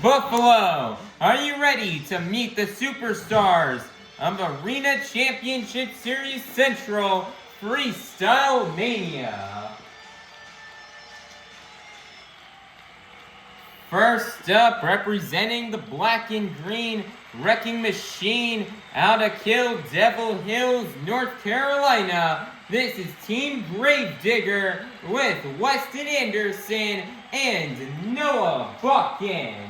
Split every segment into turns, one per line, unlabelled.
Buffalo, are you ready to meet the superstars of Arena Championship Series Central Freestyle Mania? First up, representing the black and green wrecking machine out of Kill Devil Hills, North Carolina, this is Team Gravedigger with Weston Anderson and Noah Pauken.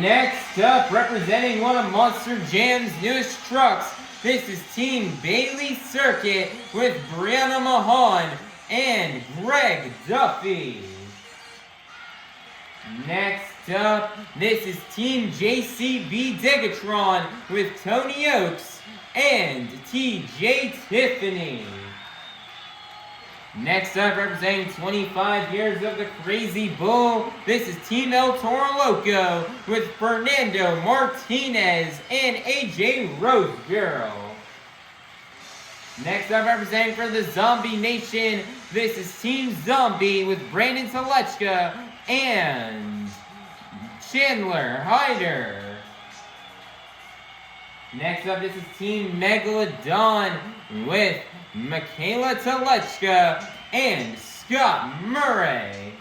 Next up, representing one of Monster Jam's newest trucks, this is Team Bailey Circuit with Brianna Mahon and Greg Duffy. Next up, this is Team JCB DIGatron with Tony Ochs and TJ Tiffany. Next up, representing 25 years of the Crazy Bull, this is Team El Toro Loco with Fernando, Martinez, and AJ Rosegirl. Next up, representing for the Zombie Nation, this is Team Zombie with Brandan, Tulachka, and Chandler Hyder. Next up, this is Team Megalodon with Mikayla, Tulachka, and Scott Murray.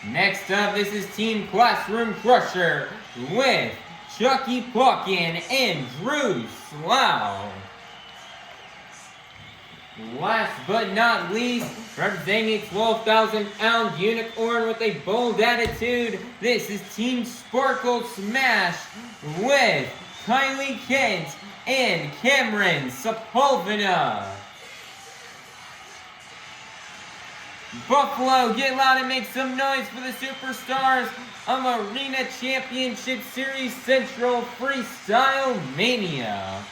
Next up, this is Team Classroom Crusher with Chuckie, Pauken, and Drew Slough. Last but not least, representing a 12,000-pound unicorn with a bold attitude, this is Team Sparkle Smash with Kylie Kent and Cameron Sepulveda. Buffalo, get loud and make some noise for the superstars of Arena Championship Series Central Freestyle Mania.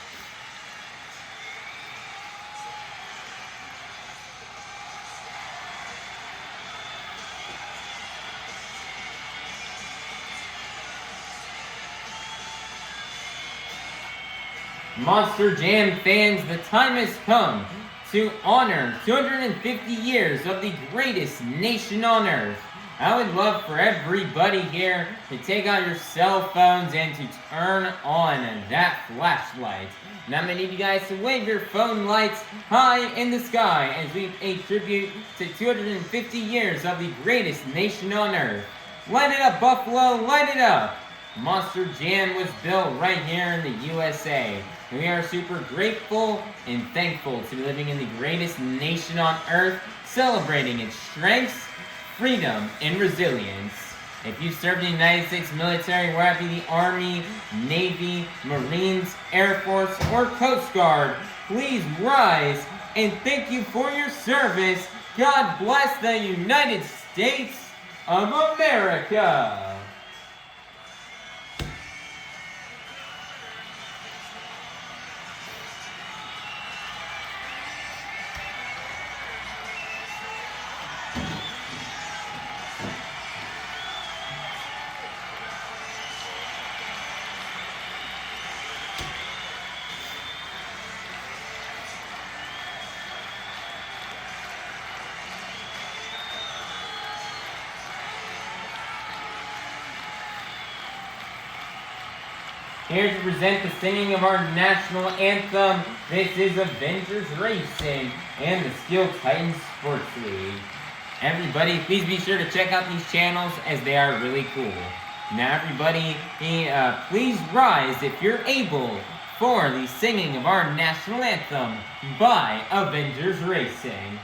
Monster Jam fans, the time has come to honor 250 years of the greatest nation on earth. I would love for everybody here to take out your cell phones and to turn on that flashlight. And I'm going to need you guys to wave your phone lights high in the sky as we pay tribute to 250 years of the greatest nation on earth. Light it up, Buffalo, light it up. Monster Jam was built right here in the USA. We are super grateful and thankful to be living in the greatest nation on earth, celebrating its strengths, freedom, and resilience. If you serve in the United States military, whether it be the Army, Navy, Marines, Air Force, or Coast Guard, please rise and thank you for your service. God bless the United States of America. Here to present the singing of our national anthem, this is Avengers Racing and the Steel Titans Sports League. Everybody, please be sure to check out these channels as they are really cool. Now everybody, please rise if you're able for the singing of our national anthem by Avengers Racing.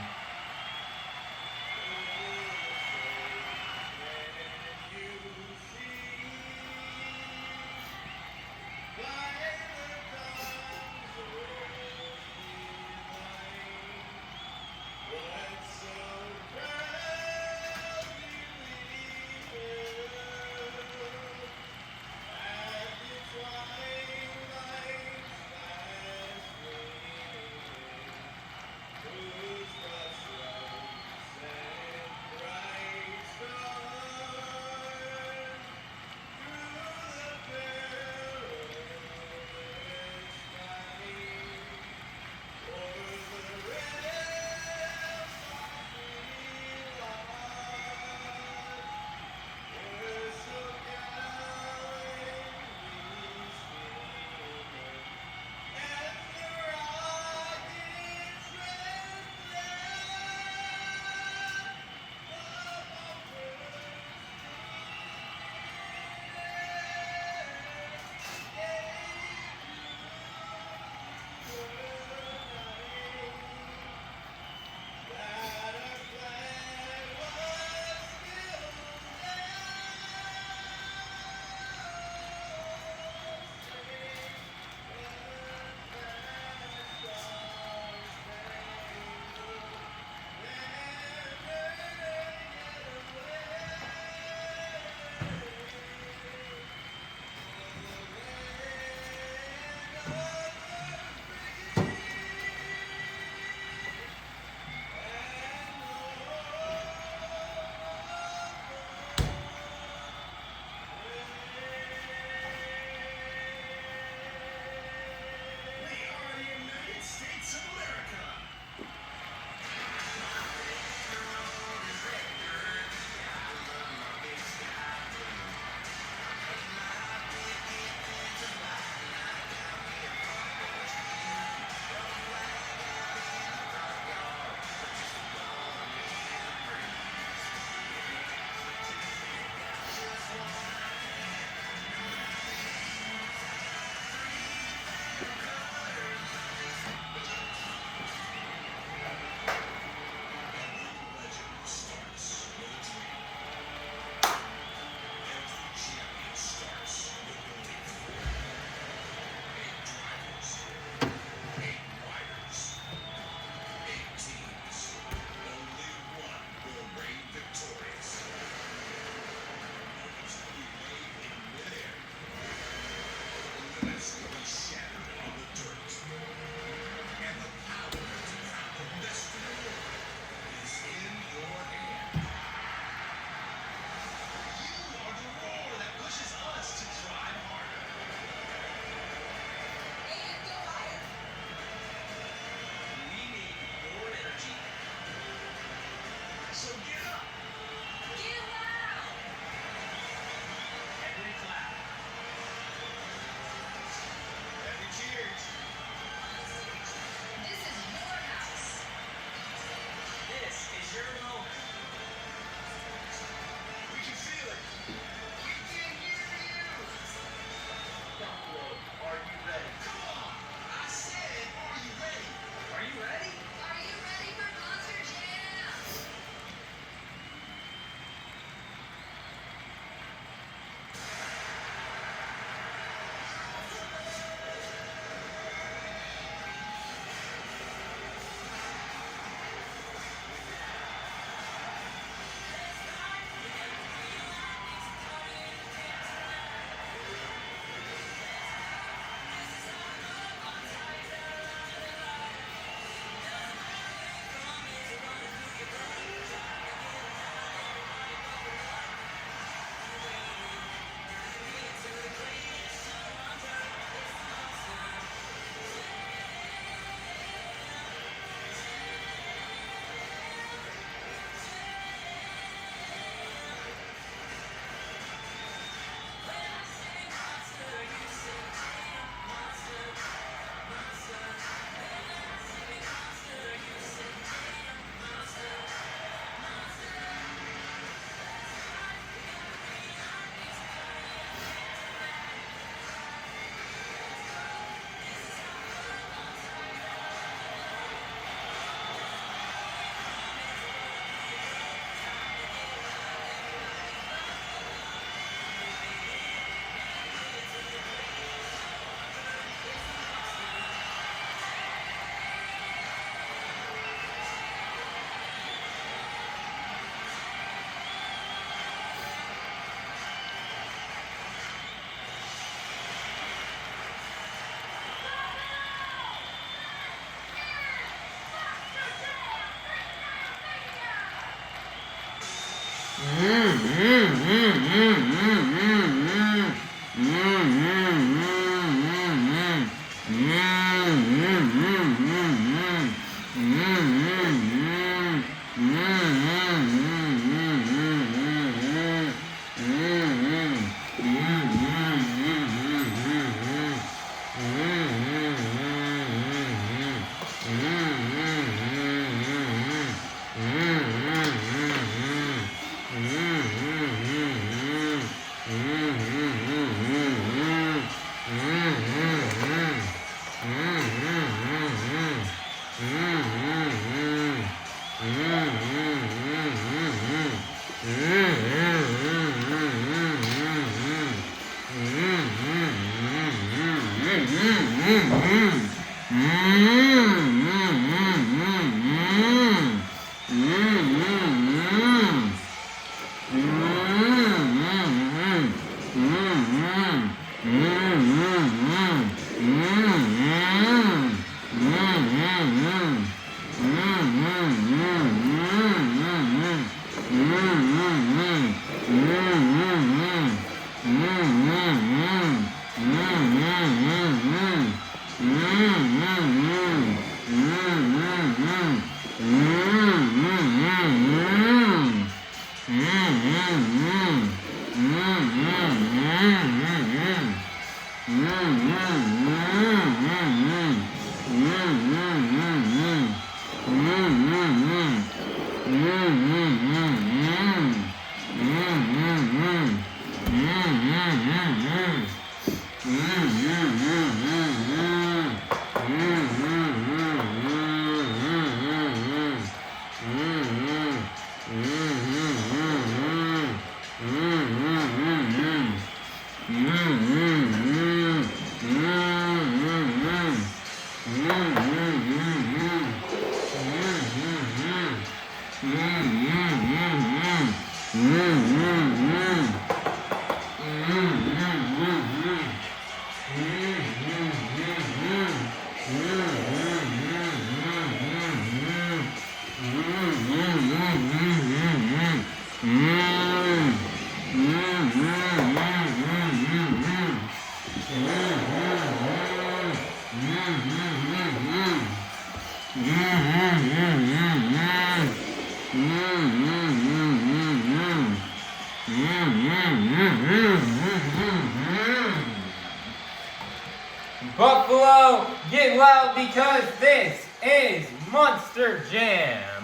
Buffalo, get loud because this is Monster Jam.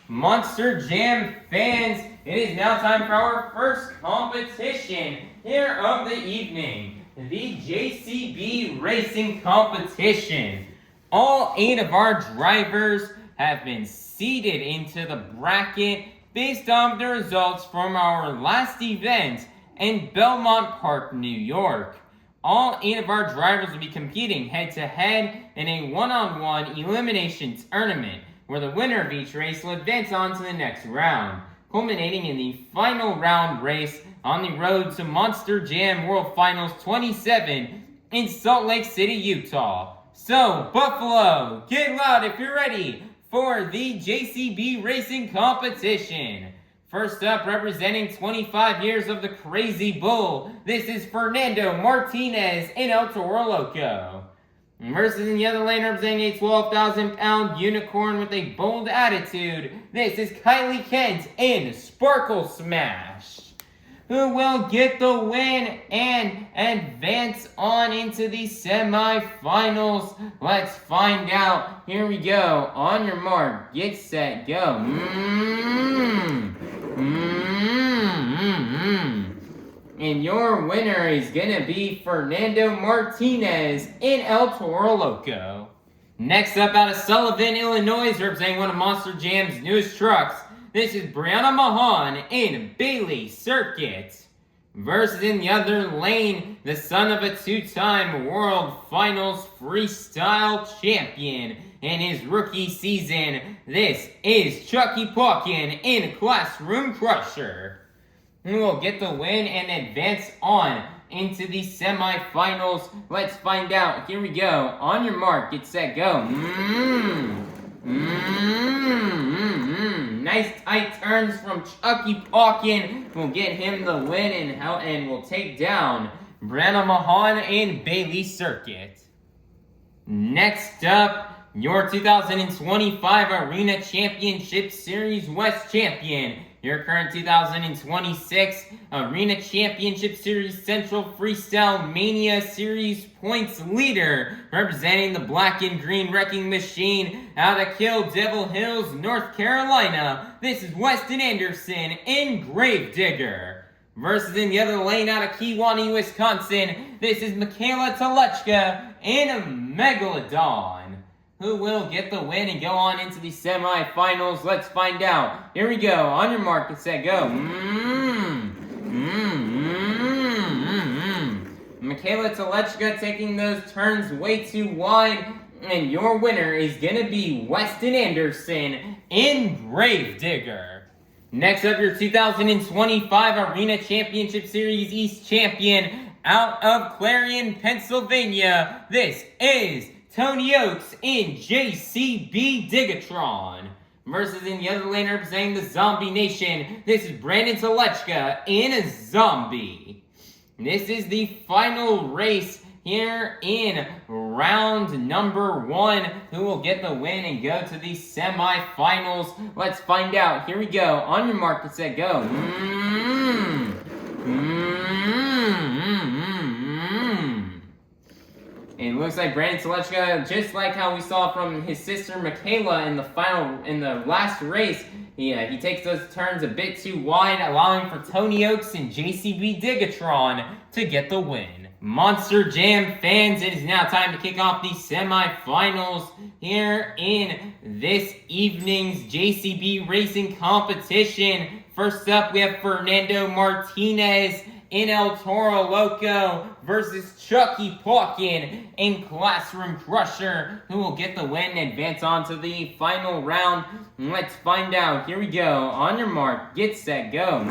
Monster Jam fans, it is now time for our first competition here of the evening, the JCB Racing Competition. All 8 of our drivers have been seeded into the bracket based on the results from our last event in Belmont Park, New York. All 8 of our drivers will be competing head-to-head in a one-on-one elimination tournament, where the winner of each race will advance on to the next round, culminating in the final round race on the road to Monster Jam World Finals 27 in Salt Lake City, Utah. So, Buffalo, get loud if you're ready for the JCB Racing Competition. First up, representing 25 years of the Crazy Bull, this is Fernando Martinez in El Toro, Loco. Versus in the other lane, representing a 12,000-pound unicorn with a bold attitude, this is Kylie Kent in Sparkle Smash. Who will get the win and advance on into the semifinals? Let's find out. Here we go. On your mark, get set, go. And your winner is gonna be Fernando Martinez in El Toro, Loco. Next up, out of Sullivan, Illinois, representing one of Monster Jam's newest trucks, this is Brianna Mahon in Bailey Circuit. Versus in the other lane, the son of a 2-time World Finals Freestyle Champion in his rookie season, this is Chuckie Pauken in Classroom Crusher, who will get the win and advance on into the semifinals. Let's find out. Here we go. On your mark, get set, go. Nice tight turns from Chuckie Pauken will get him the win and will take down Brianna, Mahon, and Bailey Circuit. Next up, your 2025 Arena Championship Series West champion, your current 2026 Arena Championship Series Central Freestyle Mania Series points leader, representing the Black and Green Wrecking Machine out of Kill Devil Hills, North Carolina. This is Weston Anderson in Gravedigger. Versus in the other lane out of Kewanee, Wisconsin, this is Mikayla, Tulachka, and Megalodon. Who will get the win and go on into the semifinals? Let's find out. Here we go. On your mark, get set, go. Mikayla Tulachka taking those turns way too wide. And your winner is going to be Weston Anderson in Gravedigger. Next up, your 2025 Arena Championship Series East champion out of Clarion, Pennsylvania. This is Tony Ochs in JCB DIGatron. Versus in the other lane representing the Zombie Nation, this is Brandan Tulachka in a Zombie. This is the final race here in round number 1. Who will get the win and go to the semifinals? Let's find out. Here we go. On your mark, get set, go. It looks like Brandan Tulachka, just like how we saw from his sister Mikayla in the last race, he takes those turns a bit too wide, allowing for Tony Ochs and JCB DIGatron to get the win. Monster Jam fans, it is now time to kick off the semifinals here in this evening's JCB Racing Competition. First up, we have Fernando Martinez in El Toro Loco versus Chuckie Pauken in Classroom Crusher, who will get the win and advance on to the final round. Let's find out. Here we go. On your mark, get set, go.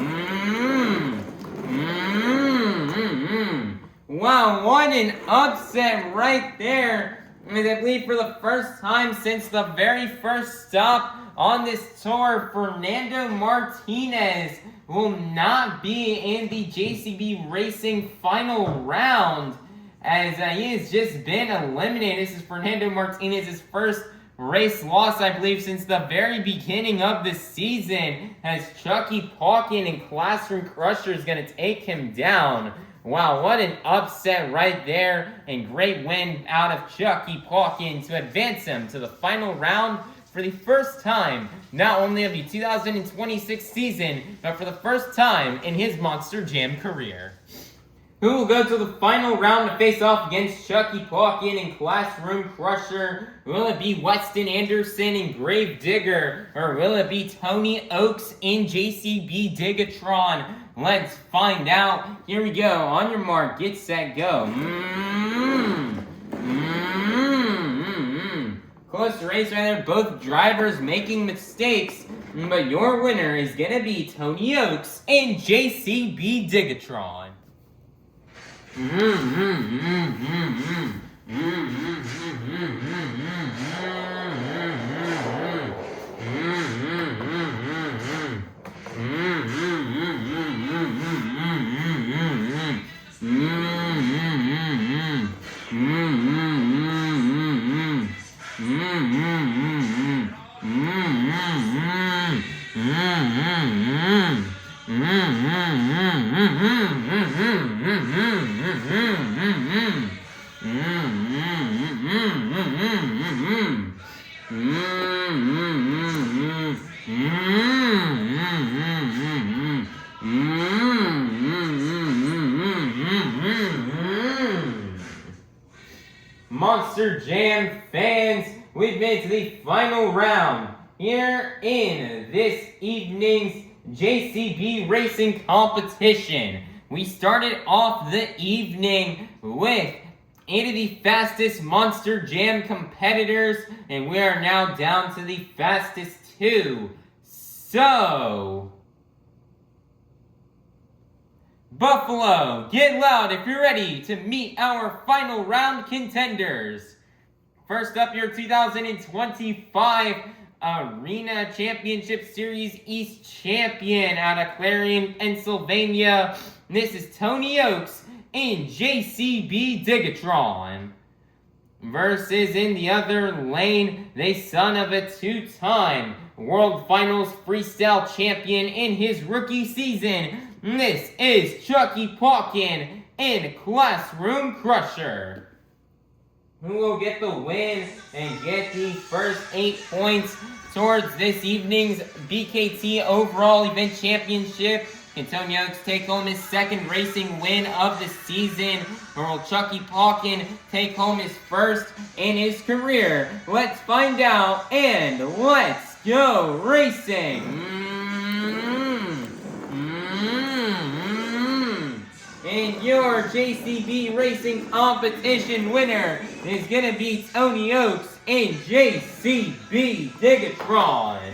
Wow, what an upset right there. I believe for the first time since the very first stop on this tour, Fernando Martinez will not be in the JCB Racing final round, as he has just been eliminated. This is Fernando Martinez's first race loss, I believe, since the very beginning of the season, as Chuckie Pauken in Classroom Crusher is going to take him down. Wow, what an upset right there, and great win out of Chuckie Pauken to advance him to the final round for the first time, not only of the 2026 season, but for the first time in his Monster Jam career. Who will go to the final round to face off against Chuckie Pauken in Classroom Crusher? Will it be Weston Anderson in Gravedigger, or will it be Tony Ochs in JCB DIGatron? Let's find out. Here we go. On your mark, get set, go. Close race right there. Both drivers making mistakes, but your winner is going to be Tony Ochs in JCB DIGatron. Monster Jam fans, we've made it to the final round here in this evening's JCB Racing Competition. We started off the evening with 8 of the fastest Monster Jam competitors, and we are now down to the fastest 2. So, Buffalo, get loud if you're ready to meet our final round contenders. First up, your 2025 Arena Championship Series East champion out of Clarion, Pennsylvania. This is Tony Ochs in JCB DIGatron. Versus in the other lane, the son of a two-time World Finals Freestyle champion in his rookie season. This is Chuckie Pauken in Classroom Crusher, who will get the win and get the first 8 points towards this evening's BKT Overall Event Championship. Can Tony Ochs take home his second racing win of the season, or will Chuckie Pauken take home his first in his career? Let's find out, and let's go racing! And your JCB Racing Competition winner is going to be Tony Ochs in JCB DIGatron.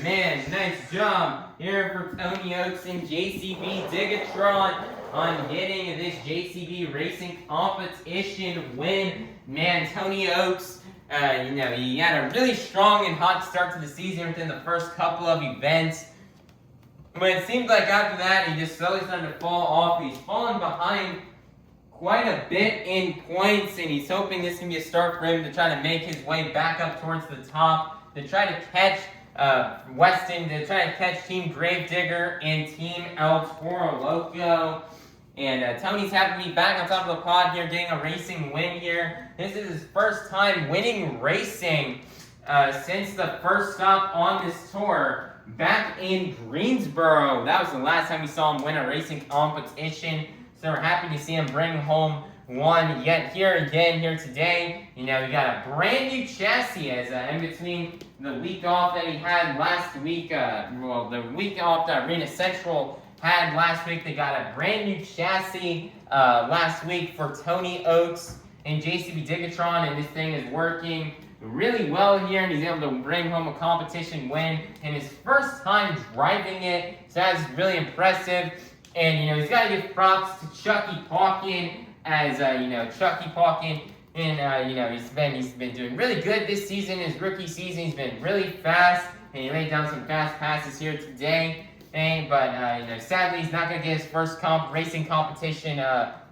Man, nice job here for Tony Ochs in JCB DIGatron on getting this JCB Racing Competition win. Man, Tony Ochs, he had a really strong and hot start to the season within the first couple of events. But it seemed like after that, he just slowly started to fall off. He's fallen behind quite a bit in points, and he's hoping this can be a start for him to try to make his way back up towards the top, to try to catch Weston, to try to catch Team Gravedigger and Team El Toro Loco. And Tony's happy to be back on top of the pod here, getting a racing win here. This is his first time winning racing since the first stop on this tour. Back in Greensboro. That was the last time we saw him win a racing competition. So we're happy to see him bring home one yet here again here today. We got a brand new chassis as in between the week off that he had last week. The week off that Arena Central had last week. They got a brand new chassis last week for Tony Ochs and JCB DIGatron, and this thing is working really well here, and he's able to bring home a competition win in his first time driving it. So that's really impressive. And he's got to give props to Chuckie Pauken, as Chuckie Pauken, and he's been doing really good this season. His rookie season, he's been really fast, and he laid down some fast passes here today. But sadly, he's not going to get his first racing competition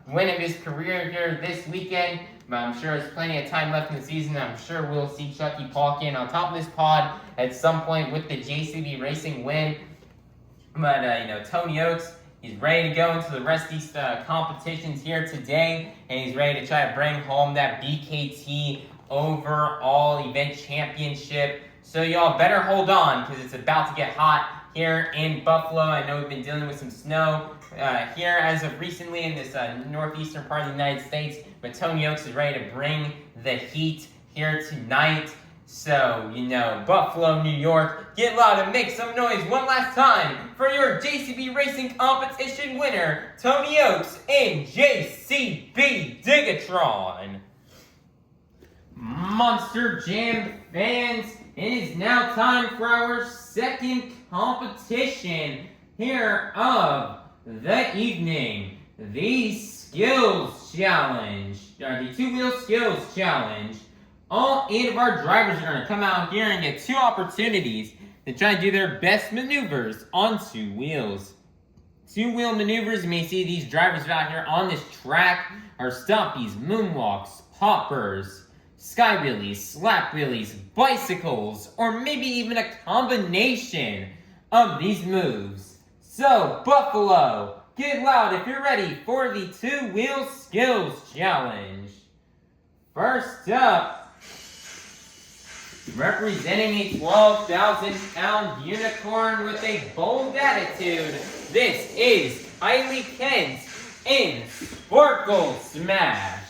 win of his career here this weekend. But I'm sure there's plenty of time left in the season. I'm sure we'll see Chuckie Pauken on top of this pod at some point with the JCB Racing win. But, Tony Ochs, he's ready to go into the rest of these competitions here today. And he's ready to try to bring home that BKT Overall Event Championship. So y'all better hold on, because it's about to get hot here in Buffalo. I know we've been dealing with some snow here as of recently in this northeastern part of the United States. But Tony Ochs is ready to bring the heat here tonight. So, Buffalo, New York, get loud and make some noise one last time for your JCB Racing Competition winner, Tony Ochs in JCB DIGatron. Monster Jam fans, it is now time for our second competition here of the evening. The Skills Challenge, or the Two-Wheel Skills Challenge. All 8 of our drivers are going to come out here and get 2 opportunities to try to do their best maneuvers on 2 wheels. 2-wheel maneuvers, you may see these drivers out here on this track are stompies, moonwalks, hoppers, sky wheelies, slap wheelies, bicycles, or maybe even a combination of these moves. So, Buffalo, get loud if you're ready for the Two-Wheel Skills Challenge. First up, representing a 12,000-pound unicorn with a bold attitude, this is Kylie Kent in Sparkle Smash.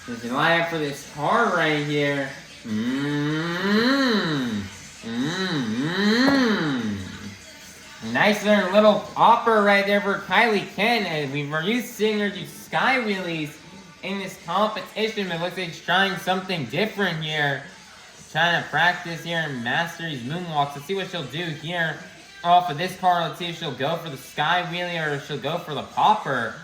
There's a line up for this car right here. Nice little hopper right there for Kylie Kent. And we were used to seeing her do sky wheelies in this competition, but it looks like he's trying something different here. Trying to practice here and master these moonwalks. Let's see what she'll do here off of this car. Let's see if she'll go for the sky wheelie or if she'll go for the popper.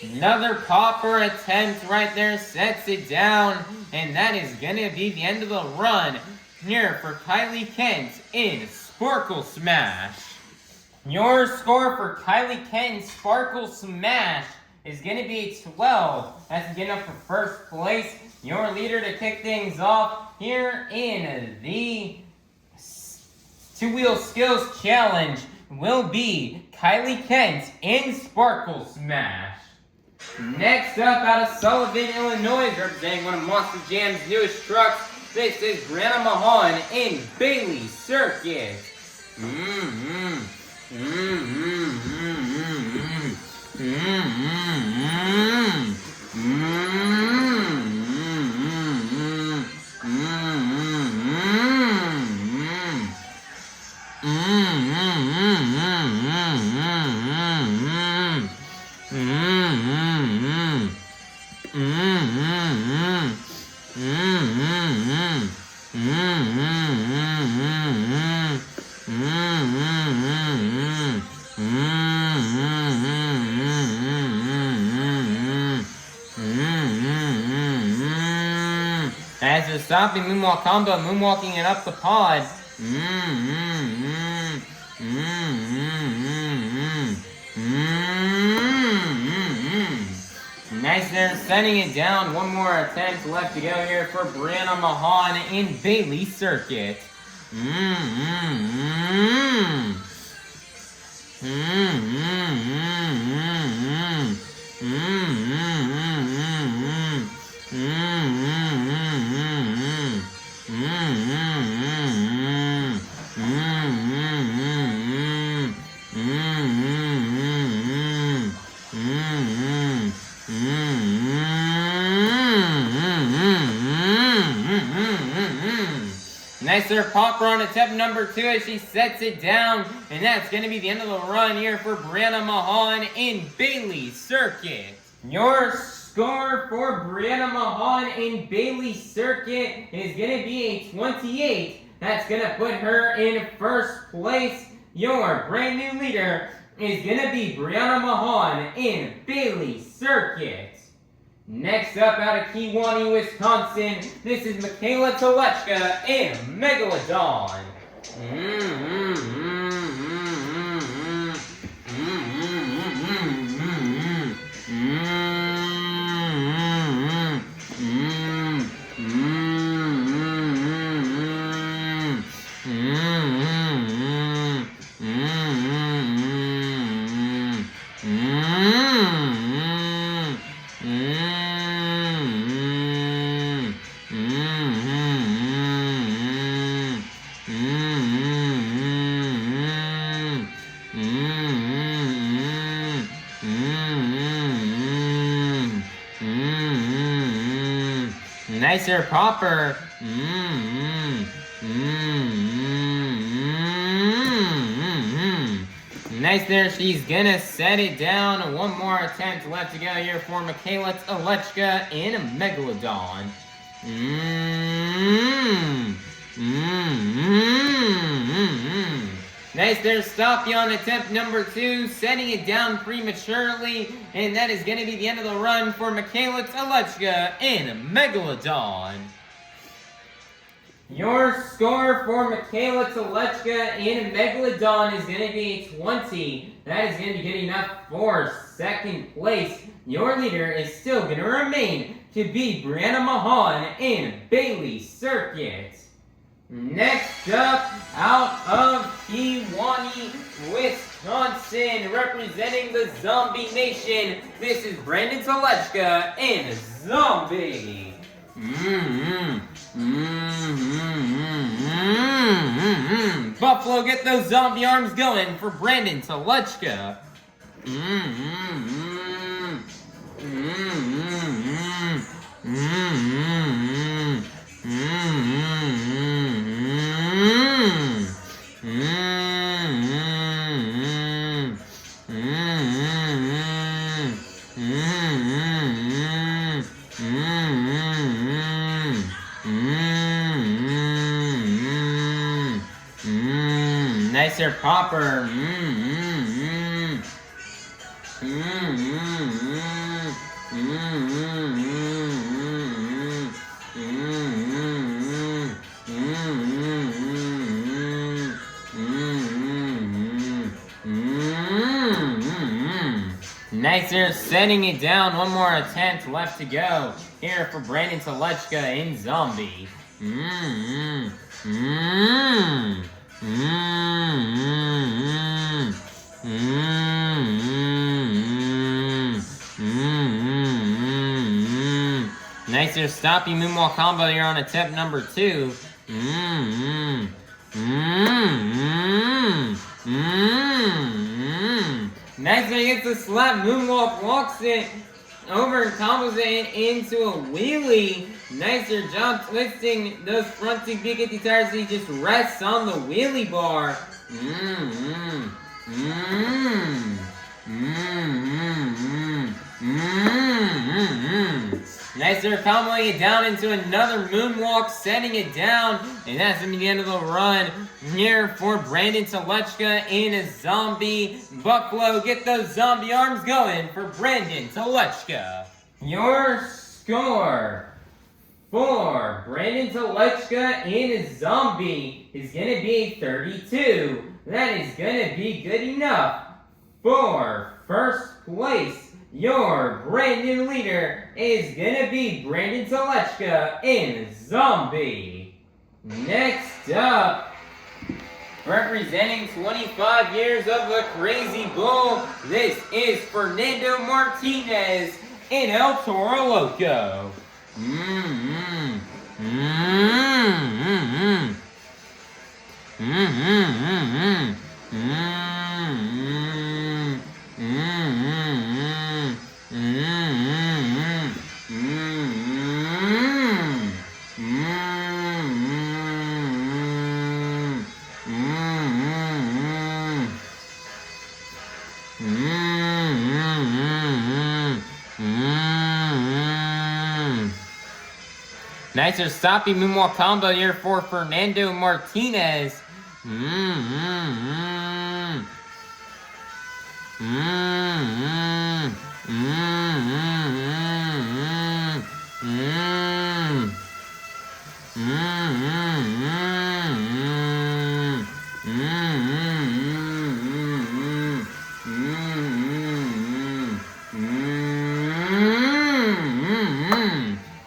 Another popper attempt right there sets it down, and that is going to be the end of the run here for Kylie Kent in Sparkle Smash. Your score for Kylie Kent in Sparkle Smash is going to be 12. That's getting up for first place. Your leader to kick things off here in the Two-Wheel Skills Challenge will be Kylie Kent in Sparkle Smash. Next up, out of Sullivan, Illinois, representing one of Monster Jam's newest trucks, this is Brianna Mahon in Bailey Circuit. As a stopping moonwalk combo, moonwalking it up the pod. Nice there, setting it down. One more attempt left to go here for Brianna Mahon in Bailey Circuit. Nicer popper on attempt number 2 as she sets it down, and that's going to be the end of the run here for Brianna Mahon in Bailey Circuit. Your score for Brianna Mahon in Bailey Circuit is going to be a 28. That's going to put her in first place. Your brand new leader is going to be Brianna Mahon in Bailey Circuit. Next up, out of Kewanee, Wisconsin, this is Mikayla Tulachka in Megalodon. Nicer popper. Nice there. She's gonna set it down. One more attempt left to go here for Mikayla Tulachka in Megalodon. Nice there, Stoppy on attempt number 2, setting it down prematurely, and that is going to be the end of the run for Mikayla Tulachka in Megalodon. Your score for Mikayla Tulachka in Megalodon is going to be 20. That is going to be good enough for second place. Your leader is still going to remain to be Brianna Mahon in Bailey Circuit. Next up, out of Kewanee, Wisconsin, representing the Zombie Nation, this is Brandan Tulachka in Zombie. Buffalo, get those zombie arms going for Brandan Tulachka. Nicer popper. Nicer, setting it down. One more attempt left to go. Here for Brandon Tulachka in Zombie. Nicer stopping moonwalk combo here on attempt number 2. Nicer gets the slap moonwalk, walks it over and combos it into a wheelie. Nicer job twisting those front two B50 tires. He just rests on the wheelie bar. Nicer comboing it down into another moonwalk, setting it down, and that's gonna be the end of the run here for Brandon Tulachka in a Zombie. Buffalo, get those zombie arms going for Brandon Tulachka. Your score for Brandon Tulachka in a Zombie is gonna be 32. That is gonna be good enough for first place. Your brand new leader is gonna be Brandon Tulachka in Zombie. Next up, representing 25 years of the Crazy Bull, this is Fernando Martinez in El Toro Loco. Nicer stopping moonwalk combo here for Fernando Martinez.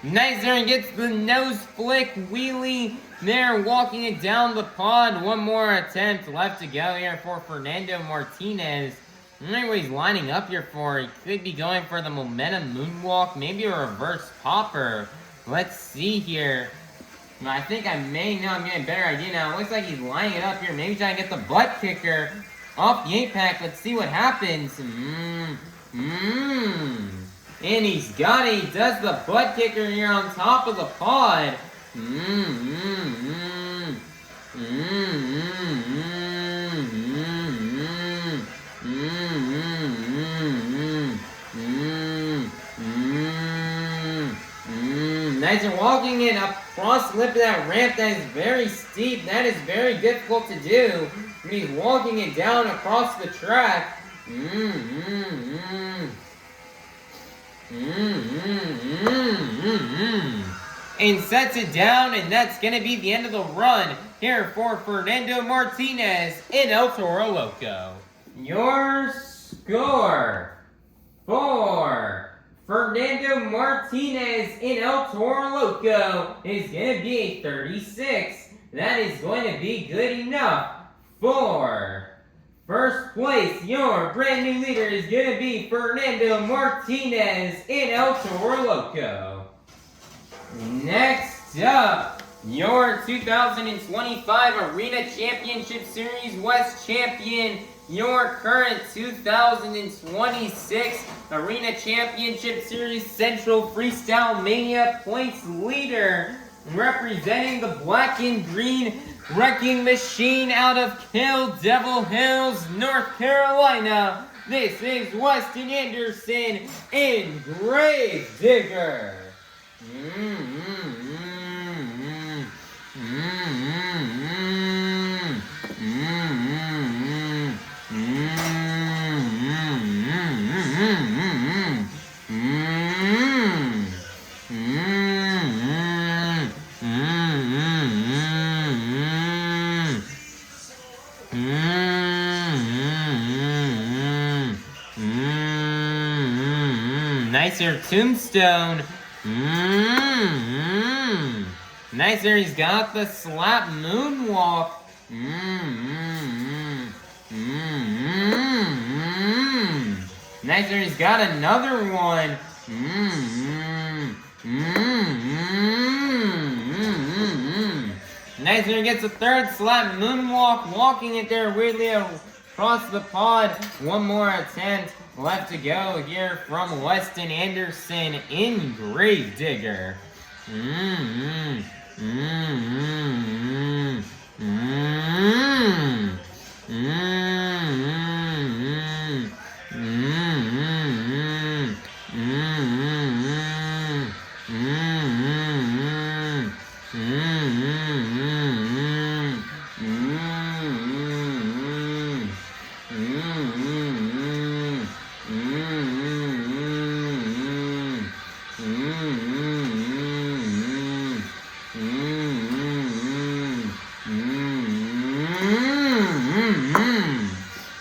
Nicer and gets the nose flick wheelie there, walking it down the pod. One more attempt left to go here for Fernando Martinez. I don't know what he's lining up here for. He could be going for the momentum moonwalk, maybe a reverse popper. Let's see here. I think I may know. I'm getting a better idea now. It looks like he's lining it up here. Maybe trying to get the butt kicker off the 8-pack. Let's see what happens. And he's got it. He does the butt kicker here on top of the pod. Nice and walking in across the lip of that ramp. That is very steep. That is very difficult to do. And he's walking it down across the track. And sets it down, and that's going to be the end of the run here for Fernando Martinez in El Toro Loco. Your score for Fernando Martinez in El Toro Loco is going to be a 36. That is going to be good enough for first place. Your brand new leader is going to be Fernando Martinez in El Toro Loco. Next up, your 2025 Arena Championship Series West champion, your current 2026 Arena Championship Series Central Freestyle Mania points leader, representing the black and green Wrecking Machine out of Kill Devil Hills, North Carolina. This is Weston Anderson in Grave Digger. Nicer tombstone. Nicer, he's got the slap moonwalk. Nicer, he's got another one. Nicer gets a third slap moonwalk, walking it there weirdly across the pod. One more attempt left to go here from Weston Anderson in Gravedigger.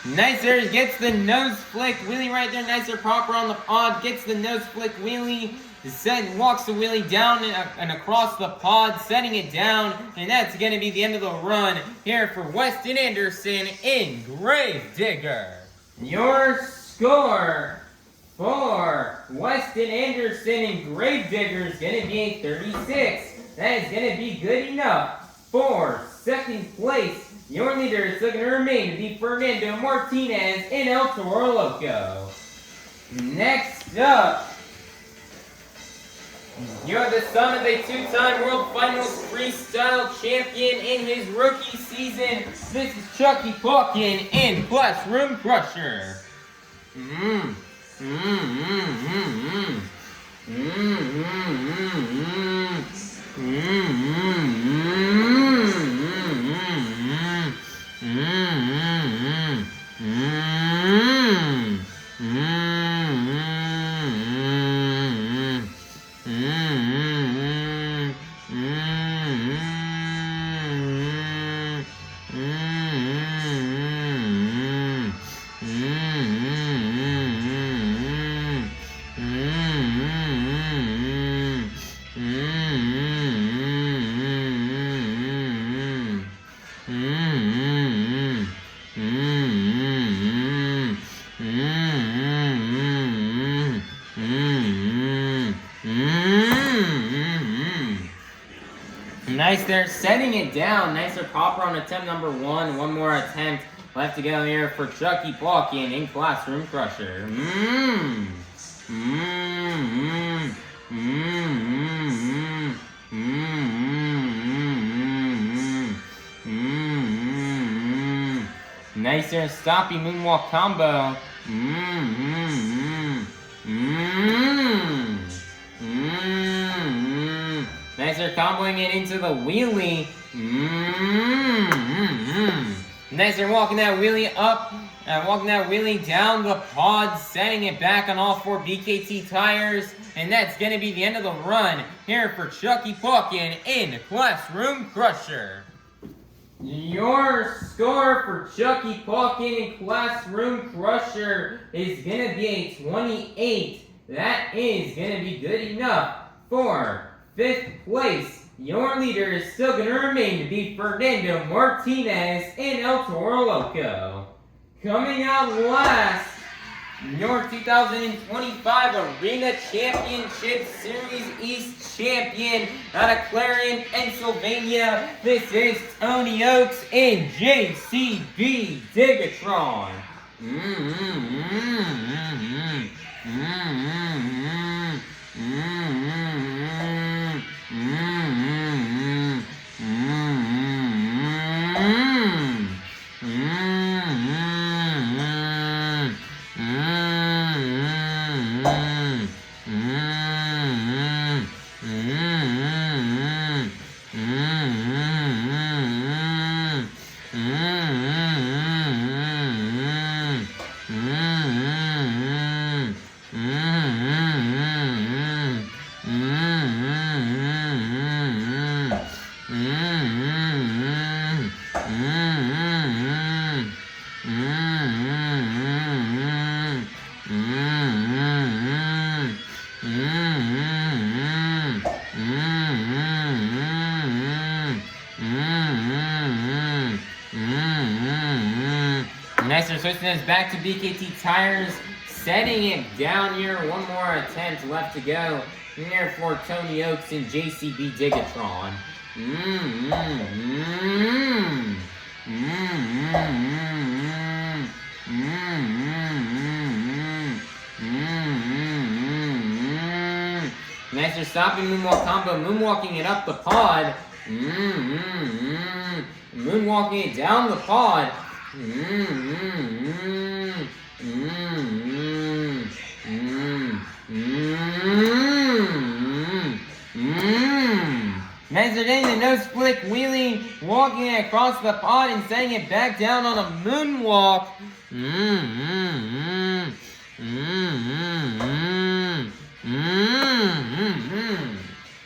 Nicer gets the nose flick wheelie right there. Nicer proper on the pod. Gets the nose flick wheelie. Walks the wheelie down and across the pod, setting it down. And that's going to be the end of the run here for Weston Anderson in Gravedigger. Your score for Weston Anderson in Gravedigger is going to be a 36. That is going to be good enough for second place. Your leader is still going to remain to be Fernando Martinez in El Toro Loco. Next up, you have the son of a two-time World Finals Freestyle champion in his rookie season. This is Chuckie Pauken in Classroom Crusher. Nice there, setting it down. Nicer popper on attempt number one. One more attempt left to go here for Chuckie Pauken in Classroom Crusher. Nicer stoppy moonwalk combo. Nicer comboing it into the wheelie. Nicer walking that wheelie up, walking that wheelie down the pod, setting it back on all four BKT tires. And that's going to be the end of the run here for Chuckie Pauken in Classroom Crusher. Your score for Chuckie Pauken in Classroom Crusher is going to be a 28. That is going to be good enough for 5th place. Your leader is still going to remain to be Fernando Martinez in El Toro Loco. Coming out last, your 2025 Arena Championship Series East champion out of Clarion, Pennsylvania. This is Tony Ochs in JCB DIGatron. Next, they're switching this back to BKT tires, setting it down here. One more attempt left to go here for Tony Ochs and JCB DIGatron. Next, they're stopping moonwalk combo, moonwalking it up the pod. Moonwalking it down the pod. Next, they're getting the nose flick wheelie, walking it across the pod and setting it back down on a moonwalk.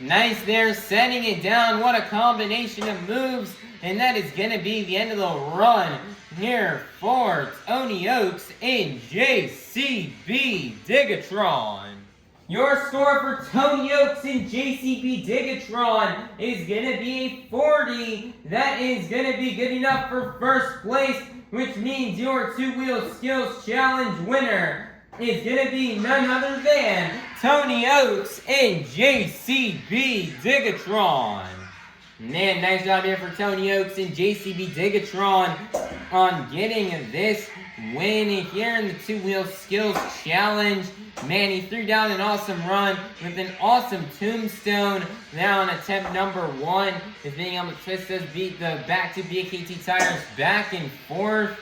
Nice there, setting it down. What a combination of moves. And that is going to be the end of the run here for Tony Ochs and JCB DIGatron. Your score for Tony Ochs and JCB DIGatron is going to be a 40. That is going to be good enough for first place, which means your two-wheel skills challenge winner is going to be none other than Tony Ochs and JCB DIGatron. Man, nice job here for Tony Ochs and JCB DIGatron on getting this win here in the two-wheel skills challenge. Man, he threw down an awesome run with an awesome tombstone. Now on attempt number 1 is being able to twist those back to BKT tires back and forth.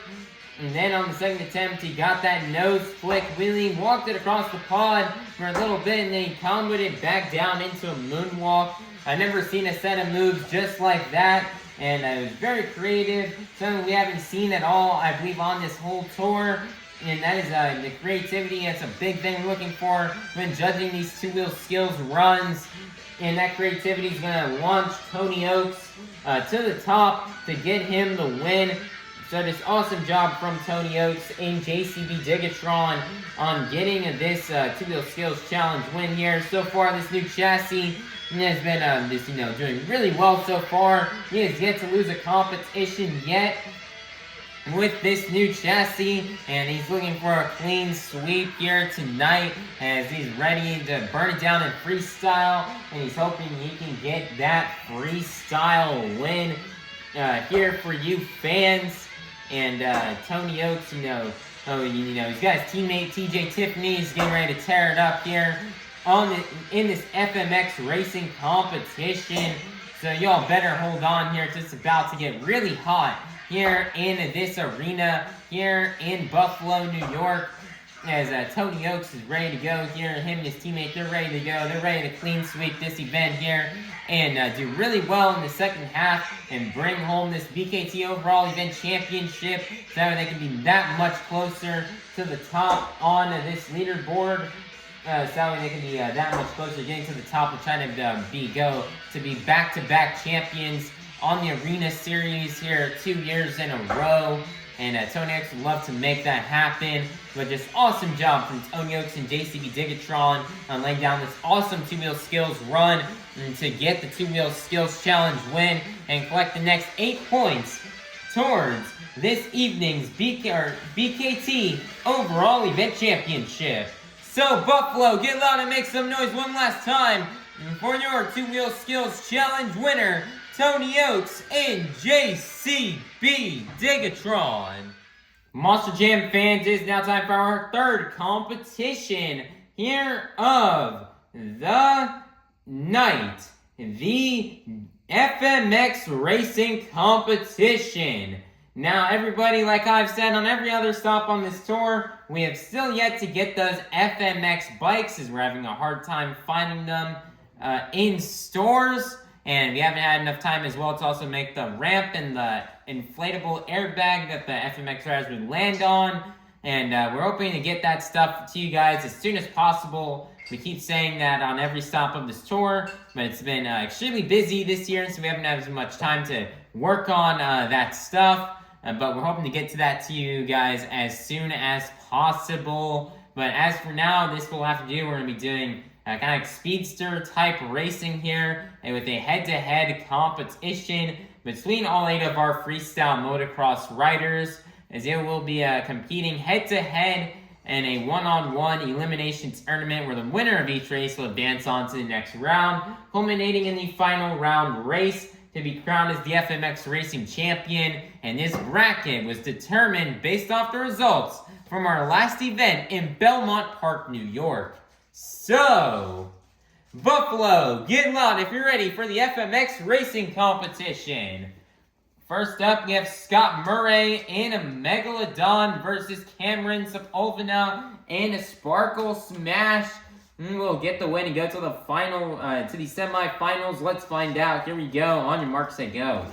And then on the second attempt, he got that nose flick wheelie, walked it across the pod for a little bit, and then he comboed it back down into a moonwalk. I've never seen a set of moves just like that, and it was very creative. Something we haven't seen at all, I believe, on this whole tour. And that is the creativity. That's a big thing we're looking for when judging these two-wheel skills runs. And that creativity is going to launch Tony Ochs to the top to get him the win. So this awesome job from Tony Ochs and JCB DIGatron on getting this two-wheel skills challenge win here. So far, this new chassis has been doing really well so far. He has yet to lose a competition yet with this new chassis, and he's looking for a clean sweep here tonight as he's ready to burn it down in freestyle, and he's hoping he can get that freestyle win here for you fans. And Tony Ochs, he's got his teammate TJ Tiffany. He's getting ready to tear it up here in this FMX Racing Competition. So y'all better hold on here. It's just about to get really hot here in this arena here in Buffalo, New York. As Tony Ochs is ready to go here. Him and his teammate, they're ready to go. They're ready to clean sweep this event here and do really well in the second half and bring home this BKT overall event championship so that way they can be that much closer to the top on this leaderboard. So that way they can be that much closer getting to the top of trying to be back-to-back champions on the Arena Series here 2 years in a row. And Tony Ochs would love to make that happen. But just awesome job from Tony Ochs and JCB DIGatron on laying down this awesome two-wheel skills run to get the two-wheel skills challenge win and collect the next 8 points towards this evening's BKT overall event championship. So Buffalo, get loud and make some noise one last time for your two-wheel skills challenge winner, Tony Ochs and JCB DIGatron. Monster Jam fans, it is now time for our third competition here of the night. The FMX Racing Competition. Now everybody, like I've said on every other stop on this tour, we have still yet to get those FMX bikes as we're having a hard time finding them in stores. And we haven't had enough time as well to also make the ramp and the inflatable airbag that the FMX riders would land on. And we're hoping to get that stuff to you guys as soon as possible. We keep saying that on every stop of this tour, but it's been extremely busy this year, so we haven't had as much time to work on that stuff. But we're hoping to get to that to you guys as soon as possible. But as for now, this we'll have to do. We're going to be doing kind of like speedster type racing here, and with a head-to-head competition between all 8 of our freestyle motocross riders as it will be competing head-to-head in a one-on-one elimination tournament where the winner of each race will advance on to the next round, culminating in the final round race to be crowned as the FMX Racing Champion. And this bracket was determined based off the results from our last event in Belmont Park, New York. So, Buffalo, get loud if you're ready for the FMX Racing Competition. First up, we have Scott Murray and a Megalodon versus Cameron Sepulveda and a Sparkle Smash. We'll get the win and go to the final, to the semifinals. Let's find out. Here we go. On your marks, set, go.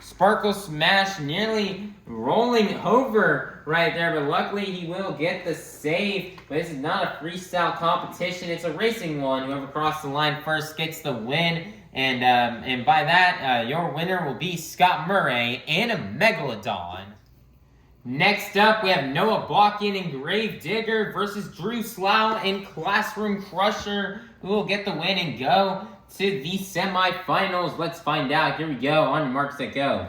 Sparkle Smash nearly rolling over right there, but luckily he will get the save. But this is not a freestyle competition, it's a racing one. Whoever crosses the line first gets the win. And by that, your winner will be Scott Murray and a Megalodon. Next up, we have Noah Balkin and Grave Digger versus Drew Slough and Classroom Crusher, who will get the win and go to the semifinals. Let's find out. Here we go. On your marks, set, go.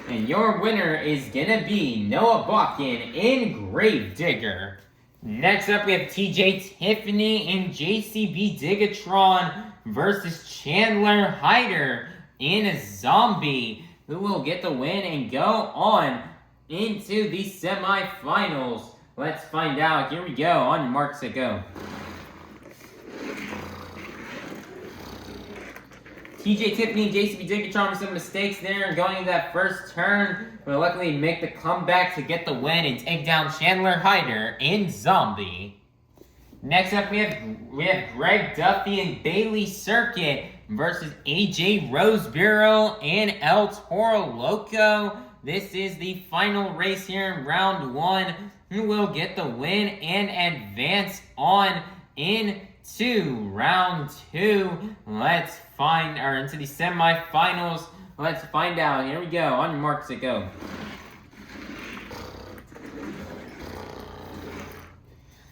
And your winner is gonna be Noah Balkin and Grave Digger. Next up, we have TJ Tiffany and JCB DIGatron versus Chandler Hyder and a Zombie, who will get the win and go on into the semifinals. Let's find out. Here we go. On your marks, set, go. TJ Tiffany and JCB DIGatron with some mistakes there and going into that first turn, but luckily make the comeback to get the win and take down Chandler Hyder and Zombie. Next up, we have Greg Duffy and Bailey Circuit versus AJ Roseborough and El Toro Loco. This is the final race here in round one. Who will get the win and advance on into round two? Into the semifinals. Let's find out. Here we go. On your marks, set, go.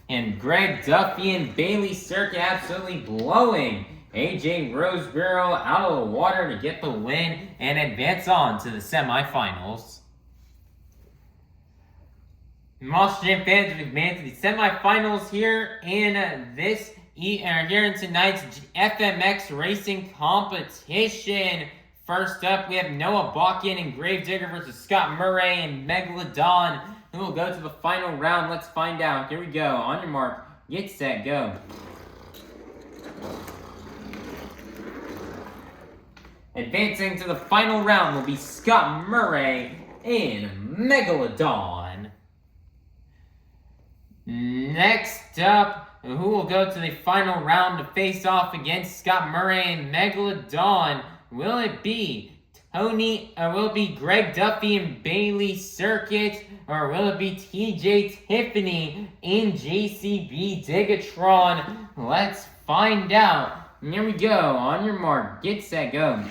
And Greg Duffy and Bailey Circuit absolutely blowing AJ Roseborough out of the water to get the win and advance on to the semifinals. Monster Jam fans, we've advanced to the semifinals here in here in tonight's FMX Racing Competition. First up, we have Noah Balkin and Grave Digger versus Scott Murray and Megalodon, who will go to the final round. Let's find out. Here we go. On your mark, get set, go. Advancing to the final round will be Scott Murray and Megalodon. Next up, who will go to the final round to face off against Scott Murray and Megalodon? Will it be Greg Duffy and Bailey Circuit, or will it be TJ Tiffany and JCB DIGatron? Let's find out. And here we go. On your mark, get set, go.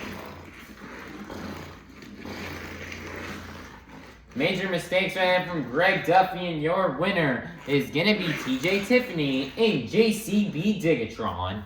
Major mistakes right there from Greg Duffy, and your winner is going to be TJ Tiffany and JCB DIGatron.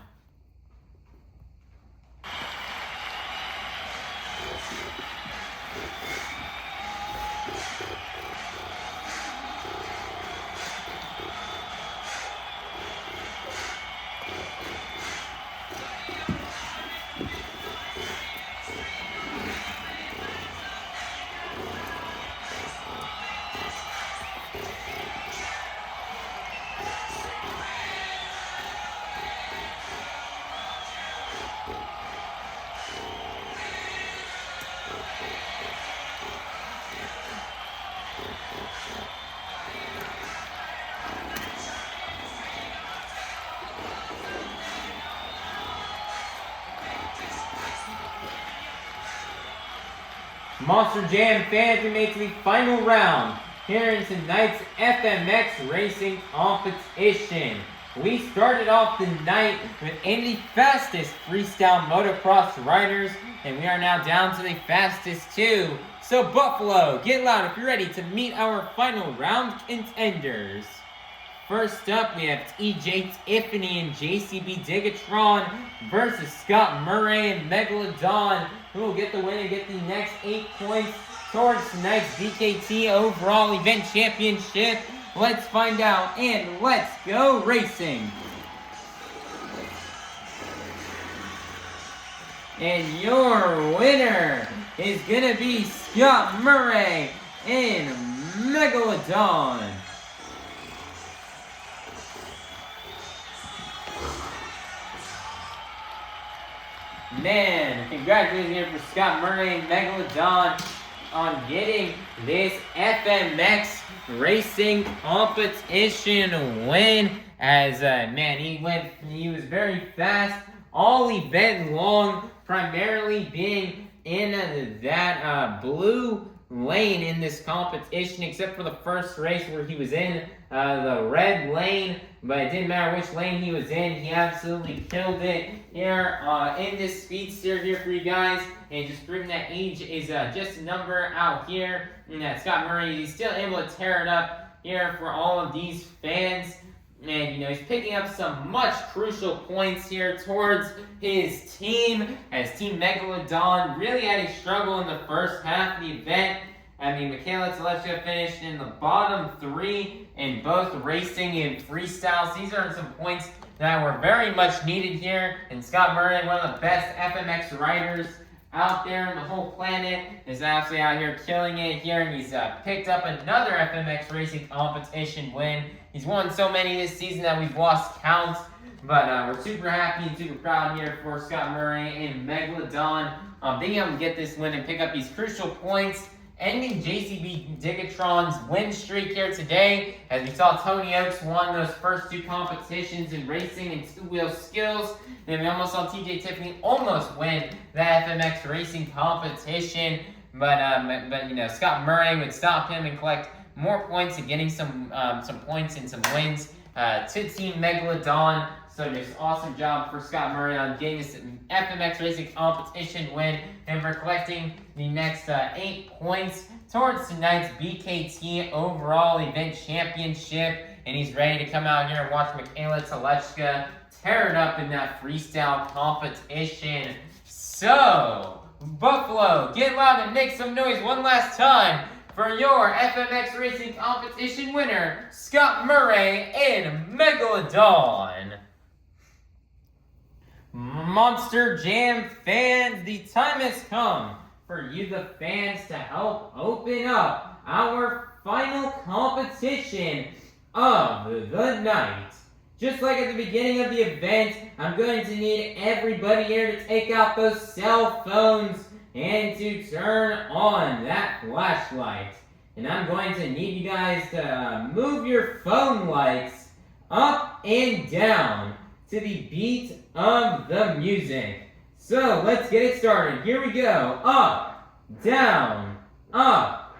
Monster Jam fans, we made it to the final round here in tonight's FMX Racing Competition. We started off the night with the fastest freestyle motocross riders, and we are now down to the fastest two. So Buffalo, get loud if you're ready to meet our final round contenders. first up, we have TJ Tiffany and JCB DIGatron versus Scott Murray and Megalodon, who will get the win and get the next 8 points towards tonight's DKT Overall Event Championship. Let's find out, and let's go racing. And your winner is going to be Scott Murray and Megalodon. Man, congratulations here for Scott Murray and Megalodon on getting this FMX Racing Competition win. As man, he was very fast all event long, primarily being in that blue lane in this competition, except for the first race where he was in the red lane, but it didn't matter which lane he was in. He absolutely killed it here in this speedster here for you guys. And just proving that age is just a number out here. And that Scott Murray, he's still able to tear it up here for all of these fans. And, you know, he's picking up some much crucial points here towards his team, as Team Megalodon really had a struggle in the first half of the event. I mean, Mikayla, Tulachka finished in the bottom 3 in both racing and freestyles. These are some points that were very much needed here. And Scott Murray, one of the best FMX riders out there on the whole planet, is absolutely out here killing it here. And he's picked up another FMX Racing Competition win. He's won so many this season that we've lost count. But we're super happy and super proud here for Scott Murray and Megalodon being able to get this win and pick up these crucial points, ending JCB DIGatron's win streak here today. As we saw, Tony Ochs won those first 2 competitions in racing and 2-wheel skills. And we almost saw TJ Tiffany almost win the FMX Racing Competition. But you know, Scott Murray would stop him and collect more points and getting some points and some wins to Team Megalodon. So just awesome job for Scott Murray on getting this FMX Racing Competition win and for collecting the next 8 points towards tonight's BKT Overall Event Championship. And he's ready to come out here and watch Mikayla Tulachka tear it up in that freestyle competition. So, Buffalo, get loud and make some noise one last time for your FMX Racing Competition winner, Scott Murray and Megalodon. Monster Jam fans, the time has come for you, the fans, to help open up our final competition of the night. Just like at the beginning of the event, I'm going to need everybody here to take out those cell phones and to turn on that flashlight. And I'm going to need you guys to move your phone lights up and down to the beat of the music. So let's get it started. Here we go. Up, down, up,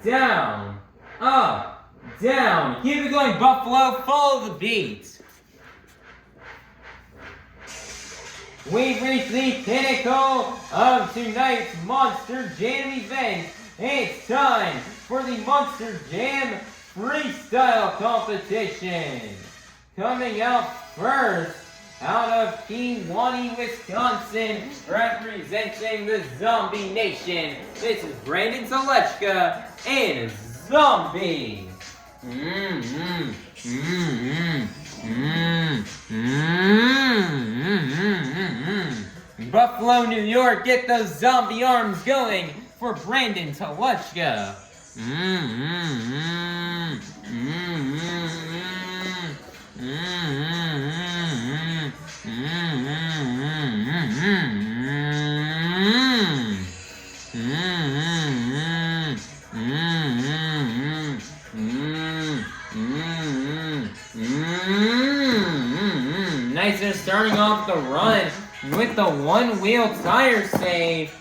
down, up, down. Keep it going, Buffalo. Follow the beat. We've reached the pinnacle of tonight's Monster Jam event. It's time for the Monster Jam Freestyle Competition. Coming out first, out of Kewanee, Wisconsin, representing the Zombie Nation, this is Brandan Tulachka and Zombie. Buffalo, New York, get those zombie arms going for Brandan Tulachka. Nice, they're starting off the run with the one-wheel tire save.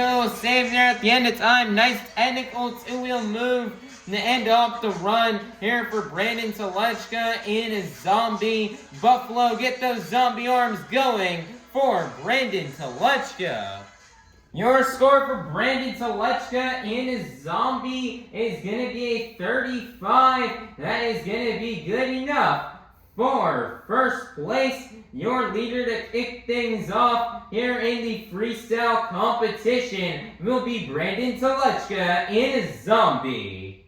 a little save there at the end of time. Nice technical two-wheel move to end off the run here for Brandan Tulachka in a zombie. Buffalo, get those zombie arms going for Brandan Tulachka. Your score for Brandan Tulachka in a zombie is going to be a 35. That is going to be good enough for first place. Your leader to kick things off here in the freestyle competition will be Brandan Tulachka in a zombie.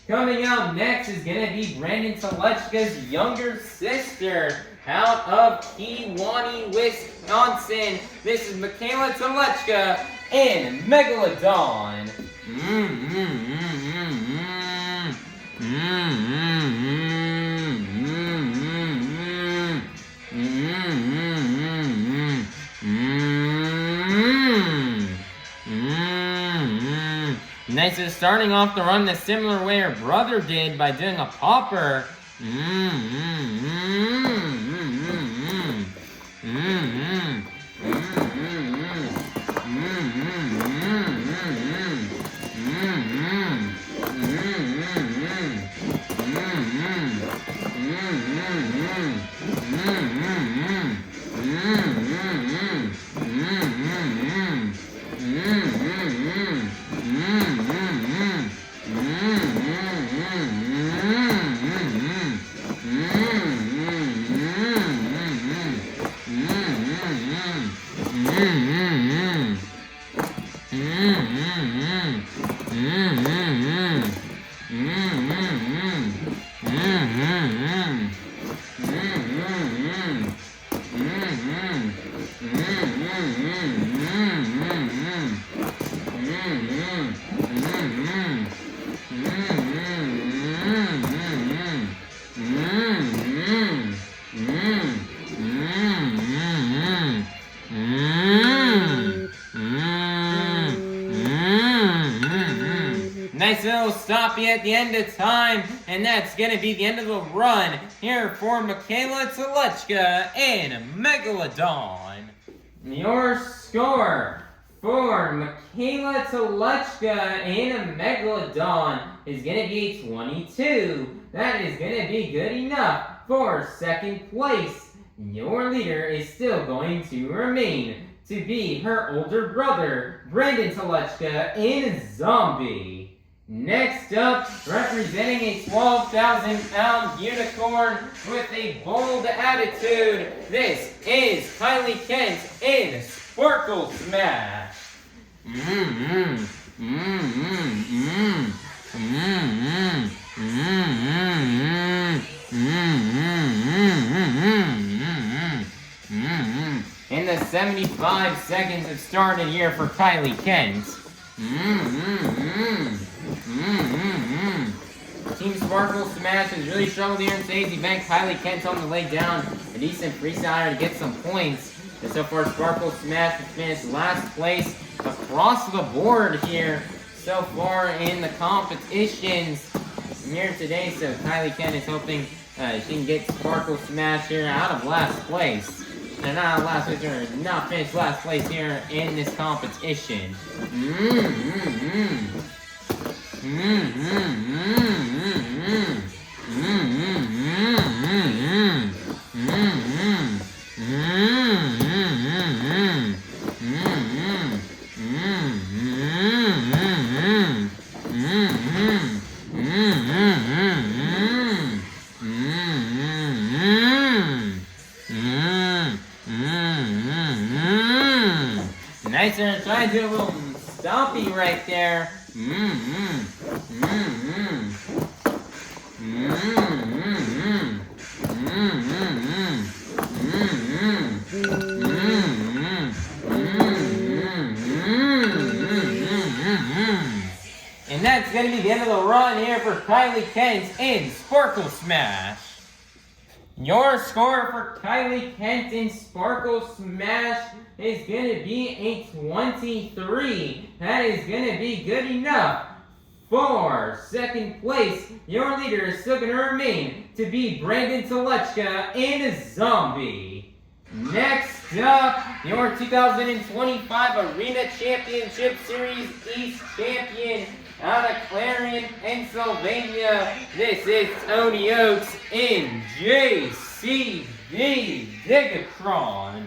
Coming out next is going to be Brandan Tulachka's younger sister out of Kewanee, Wisconsin. This is Mikayla Tulachka in Megalodon. Nice is starting off the run the similar way her brother did by doing a popper. Nice little stoppie at the end of time, and that's going to be the end of the run here for Mikayla Tulachka in Megalodon. Your score for Mikayla Tulachka in a Megalodon is going to be 22. That is going to be good enough for second place. Your leader is still going to remain to be her older brother, Brandan Tulachka in Zombie. Next up, representing a 12,000-pound unicorn with a bold attitude, this is Kylie Kent in Sparkle Smash. And the 75 seconds have started here for Kylie Kent. Team Sparkle Smash has really struggled here in today's event. Kylie Kent's on the way down a decent freestyler to get some points. And so far, Sparkle Smash has finished last place across the board here so far in the competitions here today. So Kylie Kent is hoping she can get Sparkle Smash here out of last place. And not out of last place, or not finish last place here in this competition. Nice, and try to do a little stompy right there. And that's going to be the end of the run here for Kylie Kent in Sparkle Smash. Your score for Kylie Kent in Sparkle Smash is going to be a 23. That is going to be good enough for second place. Your leader is still going to remain to be Brandan Tulachka in a Zombie. Next up, your 2025 Arena Championship Series East champion out of Clarion, Pennsylvania. This is Tony Ochs in JCB DIGatron.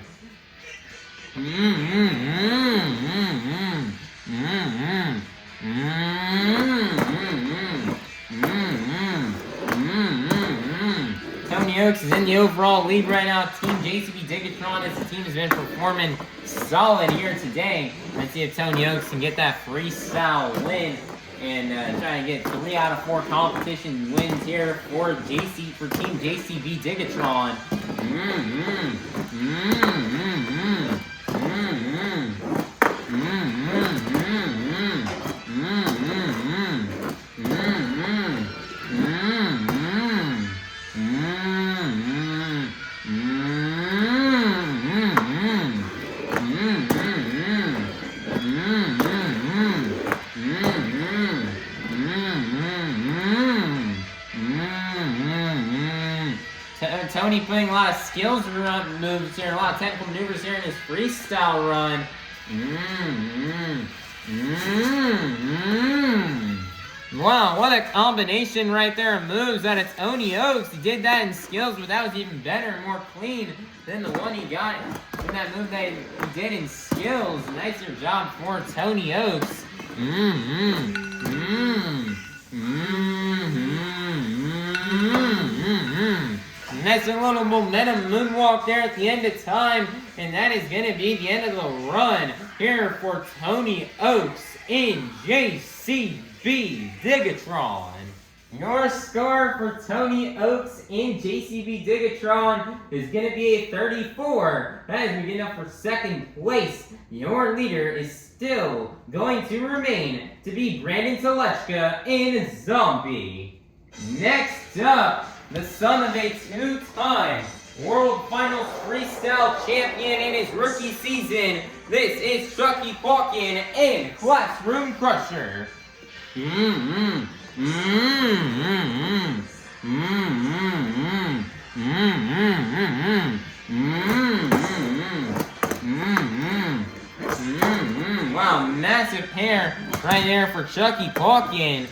Tony Ochs is in the overall lead right now. Team JCB DIGatron, as the team has been performing solid here today. Let's see if Tony Ochs can get that freestyle win and try and get 3 out of 4 competition wins here for Team JCB DIGatron. Tony putting a lot of skills moves here, a lot of technical maneuvers here in his freestyle run. Wow, what a combination right there of moves out of Tony Ochs. He did that in skills, but that was even better and more clean than the one he got in that move that he did in skills. Nicer job for Tony Ochs. Nice little momentum moonwalk there at the end of time, and that is going to be the end of the run here for Tony Ochs in JCB DIGatron. Your score for Tony Ochs in JCB DIGatron is going to be a 34. That is getting up for second place. Your leader is still going to remain to be Brandan Tulachka in Zombie. Next up, the son of a 2-time World Finals Freestyle Champion in his rookie season, this is Chuckie Pauken in Classroom Crusher. Wow, massive hair right there for Chuckie Pauken.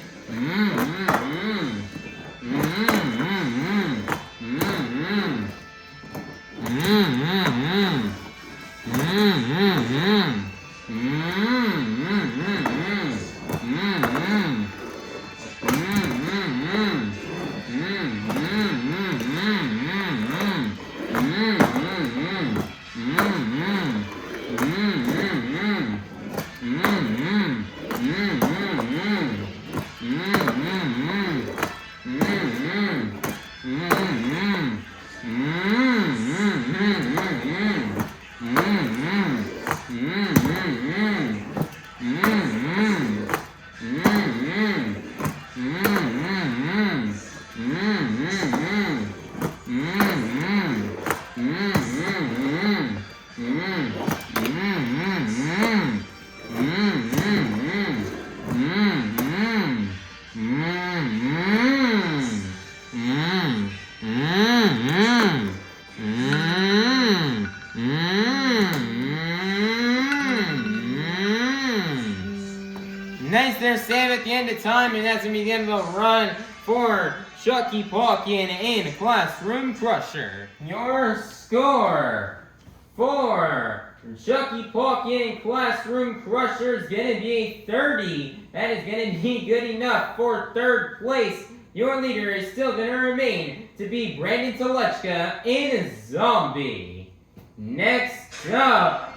Nice there, save at the end of time, and that's going to be the end of the run for Chuckie Pauken in Classroom Crusher. Your score for Chuckie Pauken in Classroom Crusher is going to be a 30. That is going to be good enough for third place. Your leader is still going to remain to be Brandan Tulachka in Zombie. Next up,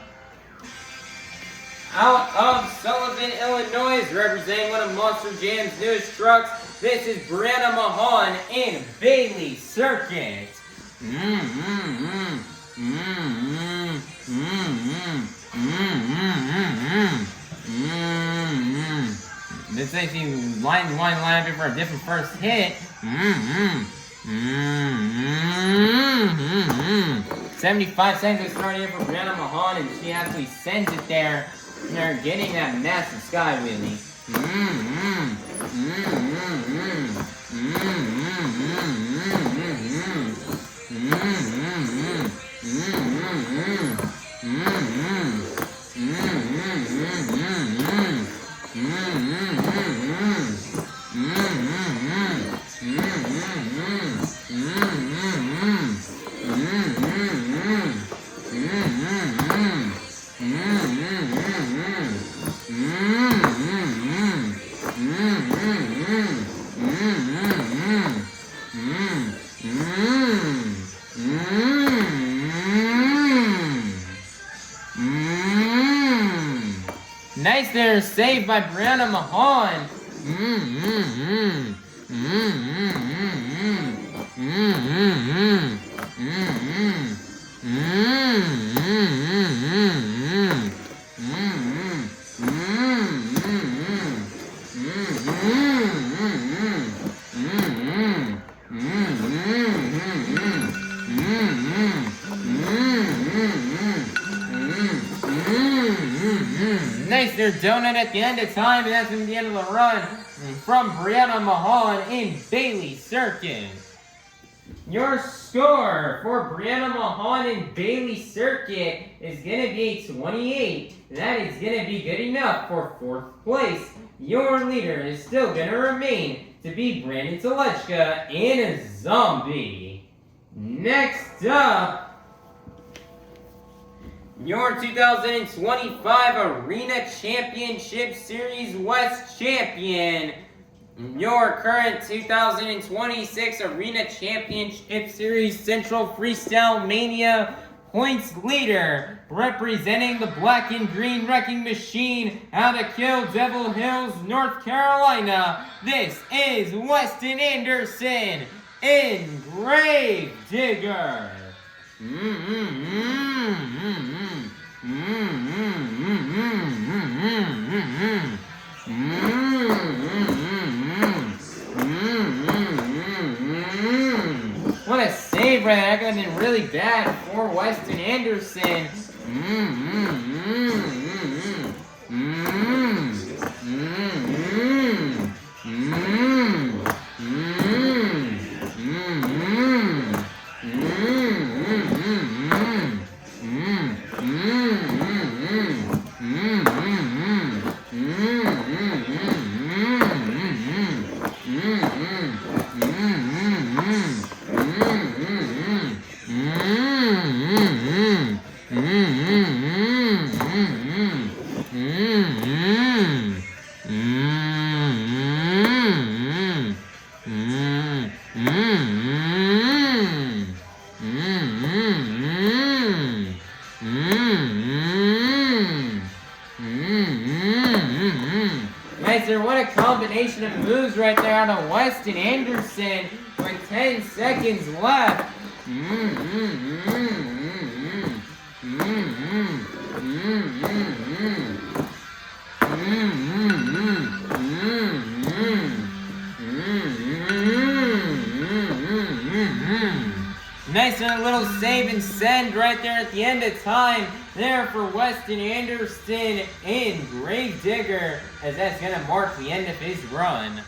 out of Sullivan, Illinois, representing one of Monster Jam's newest trucks, this is Brianna Mahon in Bailey Circuit. This actually line up for a different first hit. 75 seconds to start here for Brianna Mahon, and she actually sends it there. They're getting that massive sky wheelie. Nice there, saved by Brianna Mahon. Nice there, donut at the end of time, and that's the end of the run from Brianna Mahon in Bailey Circuit. Your score for Brianna Mahon in Bailey Circuit is going to be 28. That is going to be good enough for 4th place. Your leader is still going to remain to be Brandan Tulachka in a Zombie. Next up, your 2025 Arena Championship Series West champion, your current 2026 Arena Championship Series Central Freestyle Mania points leader, representing the Black and Green Wrecking Machine out of Kill Devil Hills, North Carolina. This is Weston Anderson in Grave Digger. What a save right there. That could have been really bad for Weston Anderson. Nice there, what a combination of moves right there out of Weston Anderson with 10 seconds left. Nice and a little save and send right there at the end of time there for Weston Anderson in Grave Digger, as that's going to mark the end of his run.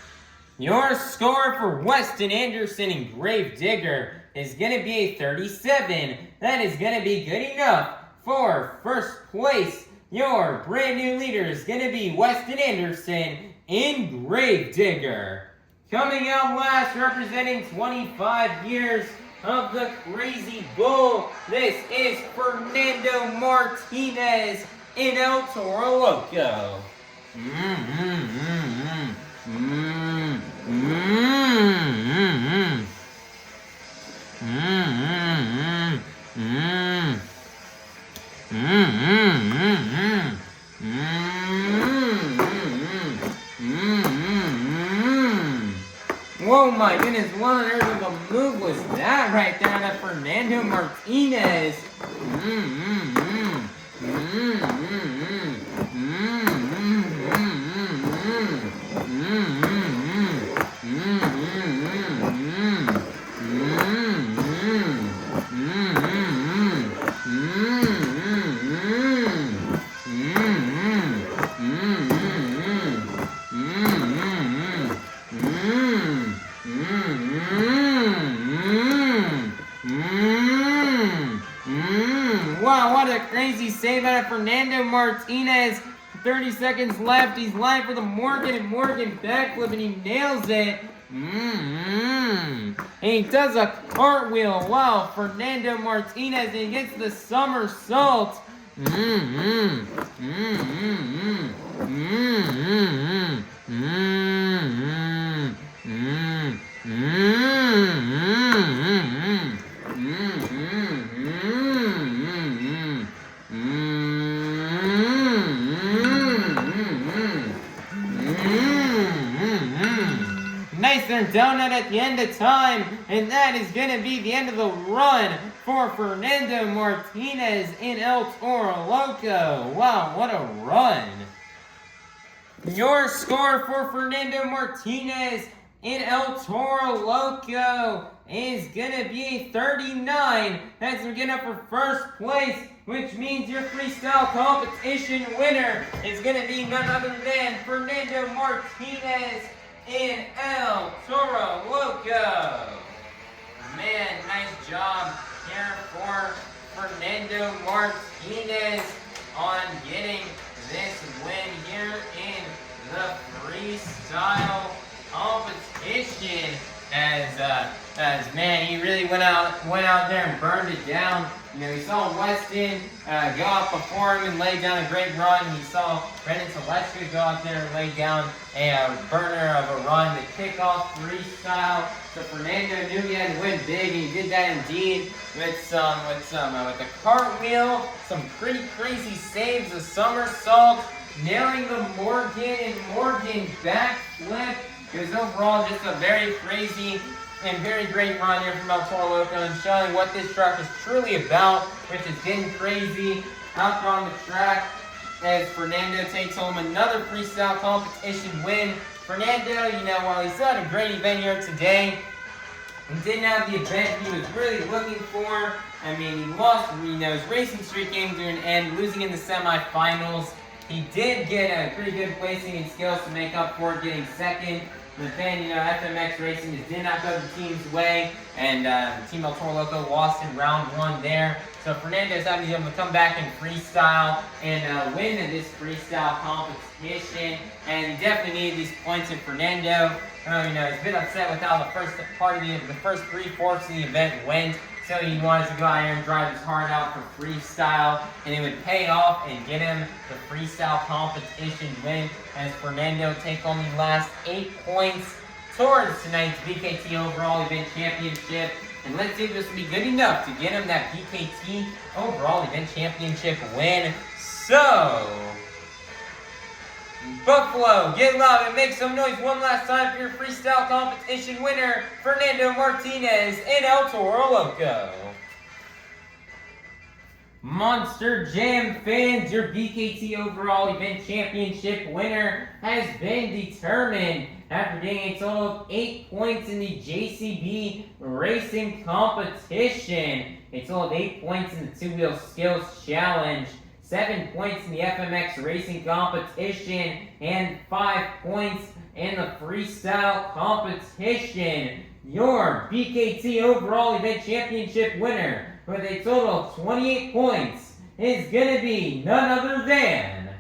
Your score for Weston Anderson in Grave Digger is going to be a 37. That is going to be good enough for 1st place. Your brand new leader is going to be Weston Anderson in Grave Digger. Coming out last, representing 25 years of the Crazy Bull, this is Fernando Martinez in El Toro Loco. Whoa, my goodness, what on earth of a move was that right there on Fernando Martinez? Wow, what a crazy save out of Fernando Martinez. 30 seconds left. He's live for the Morgan, and Morgan backflip, and he nails it. And he does a cartwheel. Wow, Fernando Martinez, and he gets the somersault. Nice donut at the end of time, and that is going to be the end of the run for Fernando Martinez in El Toro Loco. Wow, what a run. Your score for Fernando Martinez in El Toro Loco is going to be 39. That's good enough for first place, which means your freestyle competition winner is going to be none other than Fernando Martinez in El Toro Loco. Man, nice job here for Fernando Martinez on getting this win here in the freestyle competition. As man, he really went out there and burned it down. You know, he saw Weston go up before him and lay down a great run. He saw Tulachka go out there and lay down a burner of a run to kick off freestyle. So Fernando knew he had to win big, and he did that indeed with the cartwheel, some pretty crazy saves, a somersault, nailing the Morgan backflip. It was overall just a very crazy and very great run here from El Toro Loco, and showing what this track is truly about, which is getting crazy out there on the track as Fernando takes home another freestyle competition win. Fernando, you know, while he still had a great event here today, he didn't have the event he was really looking for. I mean, he lost, you know, his racing streak came to an end, losing in the semifinals. He did get a pretty good placing and skills to make up for it, getting second. But then, you know, FMX Racing just did not go the team's way, and Team El Toro Loco lost in round one there. So Fernando's having to be able to come back in freestyle and win this freestyle competition, and he definitely needed these points in Fernando. You know, he's a bit upset with how the first part of the first 3/4 of the event went. So he wanted to go out here and drive his heart out for freestyle, and it would pay off and get him the freestyle competition win as Fernando take home the last 8 points towards tonight's BKT overall event championship. And let's see if this will be good enough to get him that BKT overall event championship win. So, Buffalo, get loud and make some noise one last time for your freestyle competition winner, Fernando Martinez in El Toro Loco. Monster Jam fans, your BKT overall event championship winner has been determined after getting a total of 8 points in the JCB Racing Competition. A total of 8 points in the two-wheel skills challenge, 7 points in the FMX Racing Competition, and 5 points in the freestyle competition. Your BKT overall event championship winner with a total of 28 points is going to be none other than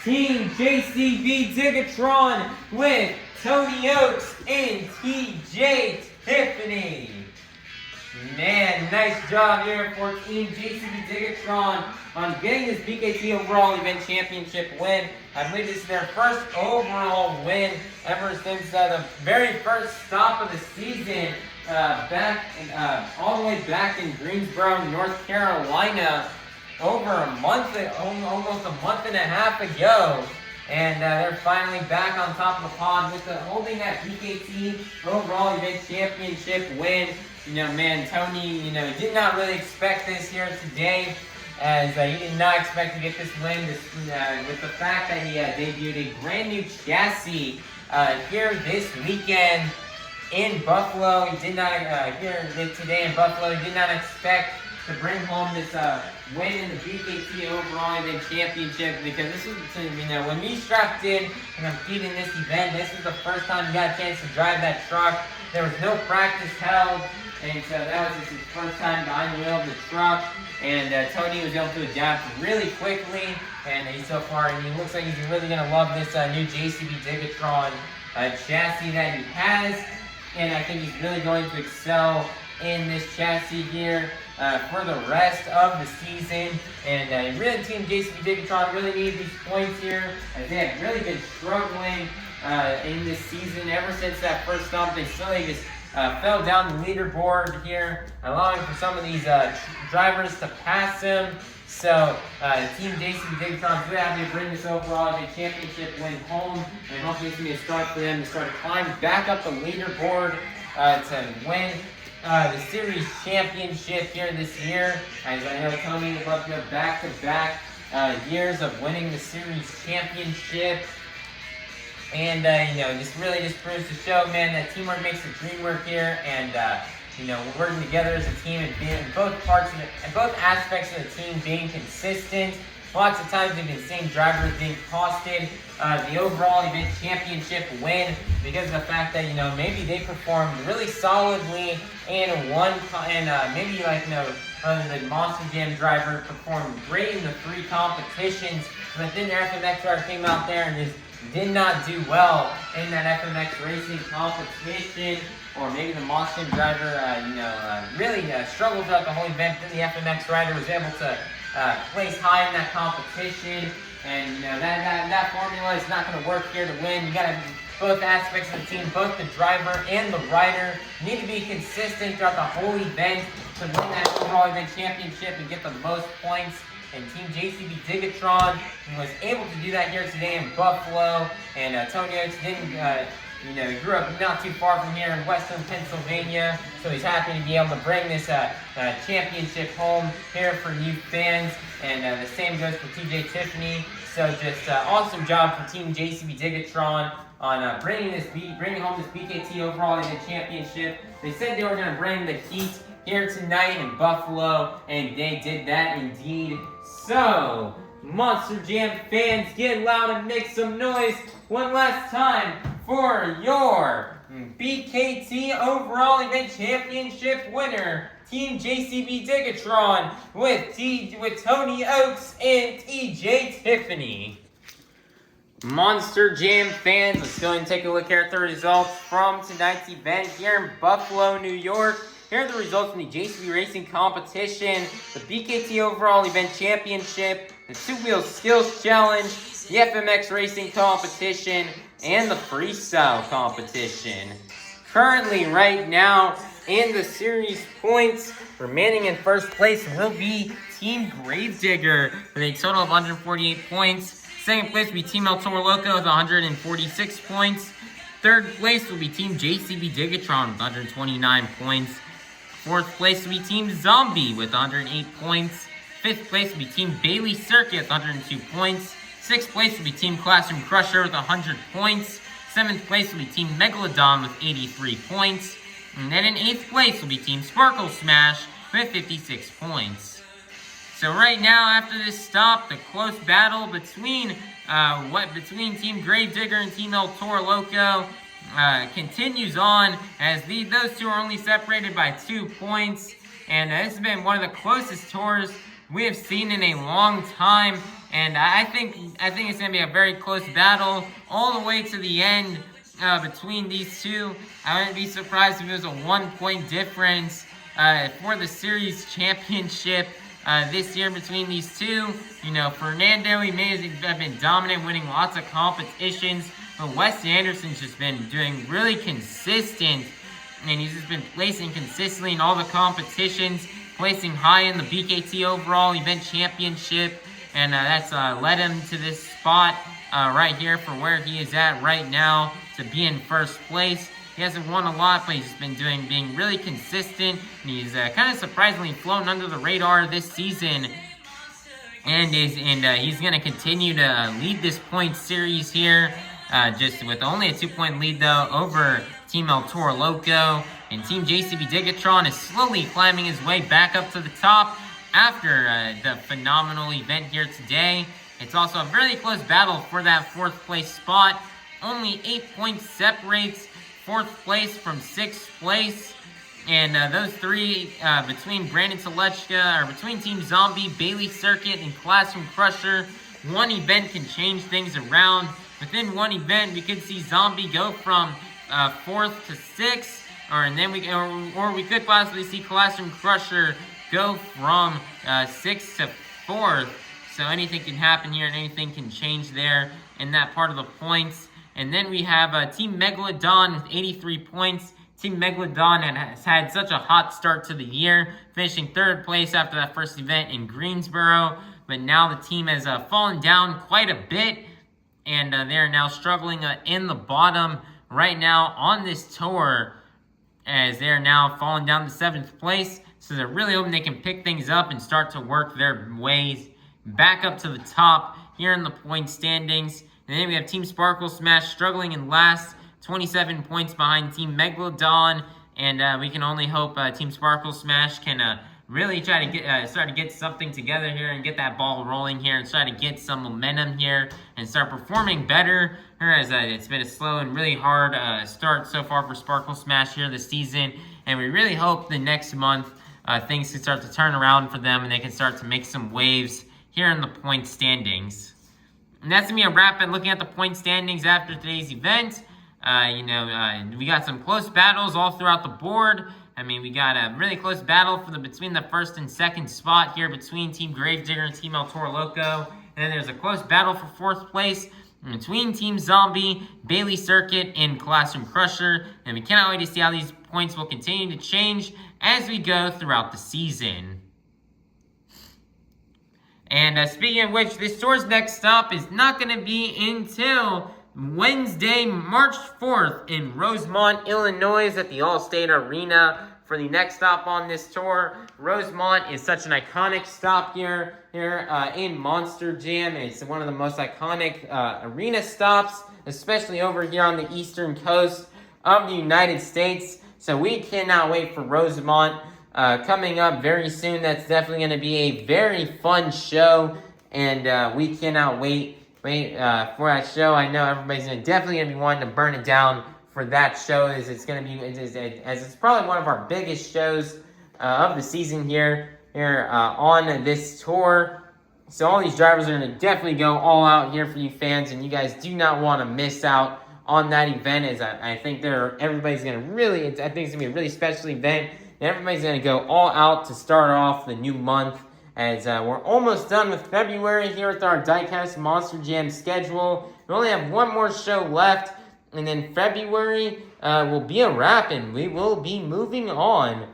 Team JCB DIGatron with Tony Ochs and TJ Tiffany. Man, nice job here for Team JCB DIGatron on getting this BKT overall event championship win. I believe this is their first overall win ever since the very first stop of the season, all the way back in Greensboro, North Carolina, over almost a month and a half ago. And they're finally back on top of the pod with holding that BKT overall event championship win. You know, man, Tony, you know, did not really expect this here today, as he did not expect to get this win with the fact that he debuted a brand new chassis here this weekend in Buffalo. He did not, here today in Buffalo, he did not expect to bring home this win in the BKT overall event championship, because this was, you know, when he strapped in and competed in this event, this was the first time he got a chance to drive that truck. There was no practice held, and so that was just his first time behind the wheel of the truck. and Tony was able to adapt really quickly, and he looks like he's really going to love this new JCB DIGatron chassis that he has, and I think he's really going to excel in this chassis here for the rest of the season. And really, Team JCB DIGatron really needs these points here, as they have really been struggling in this season. Ever since that first stomp, they slowly just fell down the leaderboard here, allowing for some of these drivers to pass them. So, Team JCB DIGatron is really happy to bring this overall championship win home, and hopefully it's going to be a start for them to start to climb back up the leaderboard to win the series championship here this year. As I know Tony would love to go back-to-back years of winning the series championship. And, this really just proves to show, man, that teamwork makes the dream work here. And, we're working together as a team and being both aspects of the team being consistent. Lots of times we've been seeing drivers being costed the overall event championship win because of the fact that, maybe they performed really solidly in maybe the Monster Jam driver performed great in the 3 competitions, but then their FMX driver came out there and just did not do well in that FMX Racing Competition. Or maybe the Monster driver, really struggled throughout the whole event. Then the FMX rider was able to place high in that competition, and that formula is not going to work here to win. You got to both aspects of the team, both the driver and the rider, need to be consistent throughout the whole event to win that overall event championship and get the most points. And Team JCB DIGatron was able to do that here today in Buffalo, and Tony Ochs didn't. He grew up not too far from here in Weston, Pennsylvania, so he's happy to be able to bring this championship home here for you fans. And the same goes for TJ Tiffany. So just awesome job for Team JCB DIGatron on bringing home this BKT overall event championship. They said they were going to bring the heat here tonight in Buffalo, and they did that indeed. So, Monster Jam fans, get loud and make some noise one last time for your BKT overall event championship winner, Team JCB DIGatron, with Tony Ochs and TJ Tiffany. Monster Jam fans, let's go ahead and take a look here at the results from tonight's event here in Buffalo, New York. Here are the results from the JCB Racing Competition, the BKT Overall Event Championship, the 2-Wheel Skills Challenge, the FMX Racing Competition, and the Freestyle Competition. Currently, right now, in the series points, remaining in first place will be Team Gravedigger with a total of 148 points. Second place will be Team Toro Loco with 146 points. Third place will be Team JCB DIGatron with 129 points. Fourth place will be Team Zombie with 108 points. Fifth place will be Team Bailey Circuit with 102 points. Sixth place will be Team Classroom Crusher with 100 points. Seventh place will be Team Megalodon with 83 points. And then in eighth place will be Team Sparkle Smash with 56 points. So right now, after this stop, the close battle between Team Gravedigger and Team Toro Loco continues on, as those two are only separated by 2 points, and this has been one of the closest tours we have seen in a long time, and I think it's going to be a very close battle all the way to the end between these two. I wouldn't be surprised if it was a 1-point difference for the series championship this year between these two. Fernando, he may have been dominant, winning lots of competitions, but Wes Anderson's just been doing really consistent, and he's just been placing consistently in all the competitions, placing high in the BKT overall event championship, and that's led him to this spot right here for where he is at right now to be in first place. He hasn't won a lot, but he's been being really consistent, and he's kind of surprisingly flown under the radar this season, and he's going to continue to lead this point series here, just with only a 2-point lead though over Team Toro Loco. And Team JCB DIGatron is slowly climbing his way back up to the top after the phenomenal event here today. It's also a very close battle for that 4th place spot. Only 8 points separates 4th place from 6th place. And those three, between Brandan Tulachka, or between Team Zombie, Bailey Circuit, and Classroom Crusher, one event can change things around. Within one event, we could see Zombie go from 4th to 6th, or we could possibly see Classroom Crusher go from 6th to 4th. So anything can happen here, and anything can change there in that part of the points. And then we have Team Megalodon with 83 points. Team Megalodon has had such a hot start to the year, finishing 3rd place after that first event in Greensboro. But now the team has fallen down quite a bit, and they're now struggling in the bottom right now on this tour, as they're now falling down to 7th place. So they're really hoping they can pick things up and start to work their ways back up to the top here in the point standings. And then we have Team Sparkle Smash struggling in last, 27 points behind Team Megalodon. And we can only hope Team Sparkle Smash can really try to get start to get something together here and get that ball rolling here and try to get some momentum here and start performing better. As it's been a slow and really hard start so far for Sparkle Smash here this season. And we really hope the next month things can start to turn around for them and they can start to make some waves here in the point standings. And that's going to be a wrap at looking at the point standings after today's event. We got some close battles all throughout the board. I mean, we got a really close battle between the 1st and 2nd spot here between Team Gravedigger and Team Toro Loco. And then there's a close battle for 4th place between Team Zombie, Bailey Circuit, and Classroom Crusher. And we cannot wait to see how these points will continue to change as we go throughout the season. And speaking of which, this tour's next stop is not going to be until Wednesday, March 4th in Rosemont, Illinois at the Allstate Arena for the next stop on this tour. Rosemont is such an iconic stop here in Monster Jam. It's one of the most iconic arena stops, especially over here on the eastern coast of the United States. So we cannot wait for Rosemont coming up very soon. That's definitely going to be a very fun show, and we cannot wait for that show. I know everybody's definitely going to be wanting to burn it down for that show, as it's going to be, as it's probably one of our biggest shows of the season here on this tour. So all these drivers are going to definitely go all out here for you fans, and you guys do not want to miss out on that event. As I think everybody's going to really, I think it's going to be a really special event. And everybody's going to go all out to start off the new month, as we're almost done with February here with our Diecast Monster Jam schedule. We only have one more show left, and then February will be a wrap, and we will be moving on.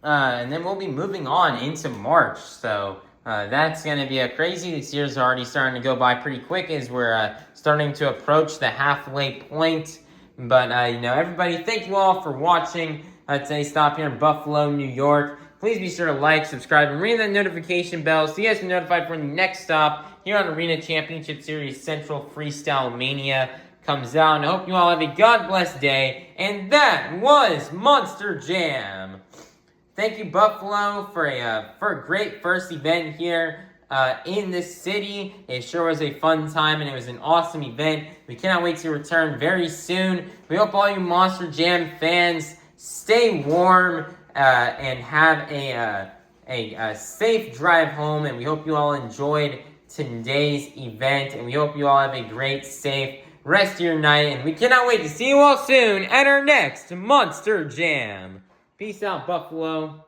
And then we'll be moving on into March. So that's going to be a crazy. This year's already starting to go by pretty quick as we're starting to approach the halfway point. But, everybody, thank you all for watching today's stop here in Buffalo, New York. Please be sure to like, subscribe, and ring that notification bell so you guys can be notified for the next stop here on Arena Championship Series Central Freestyle Mania comes out. And I hope you all have a God-blessed day. And that was Monster Jam. Thank you, Buffalo, for a great first event here in this city. It sure was a fun time, and it was an awesome event. We cannot wait to return very soon. We hope all you Monster Jam fans stay warm and have a safe drive home. And we hope you all enjoyed today's event. And we hope you all have a great, safe rest of your night. And we cannot wait to see you all soon at our next Monster Jam. Peace out, Buffalo.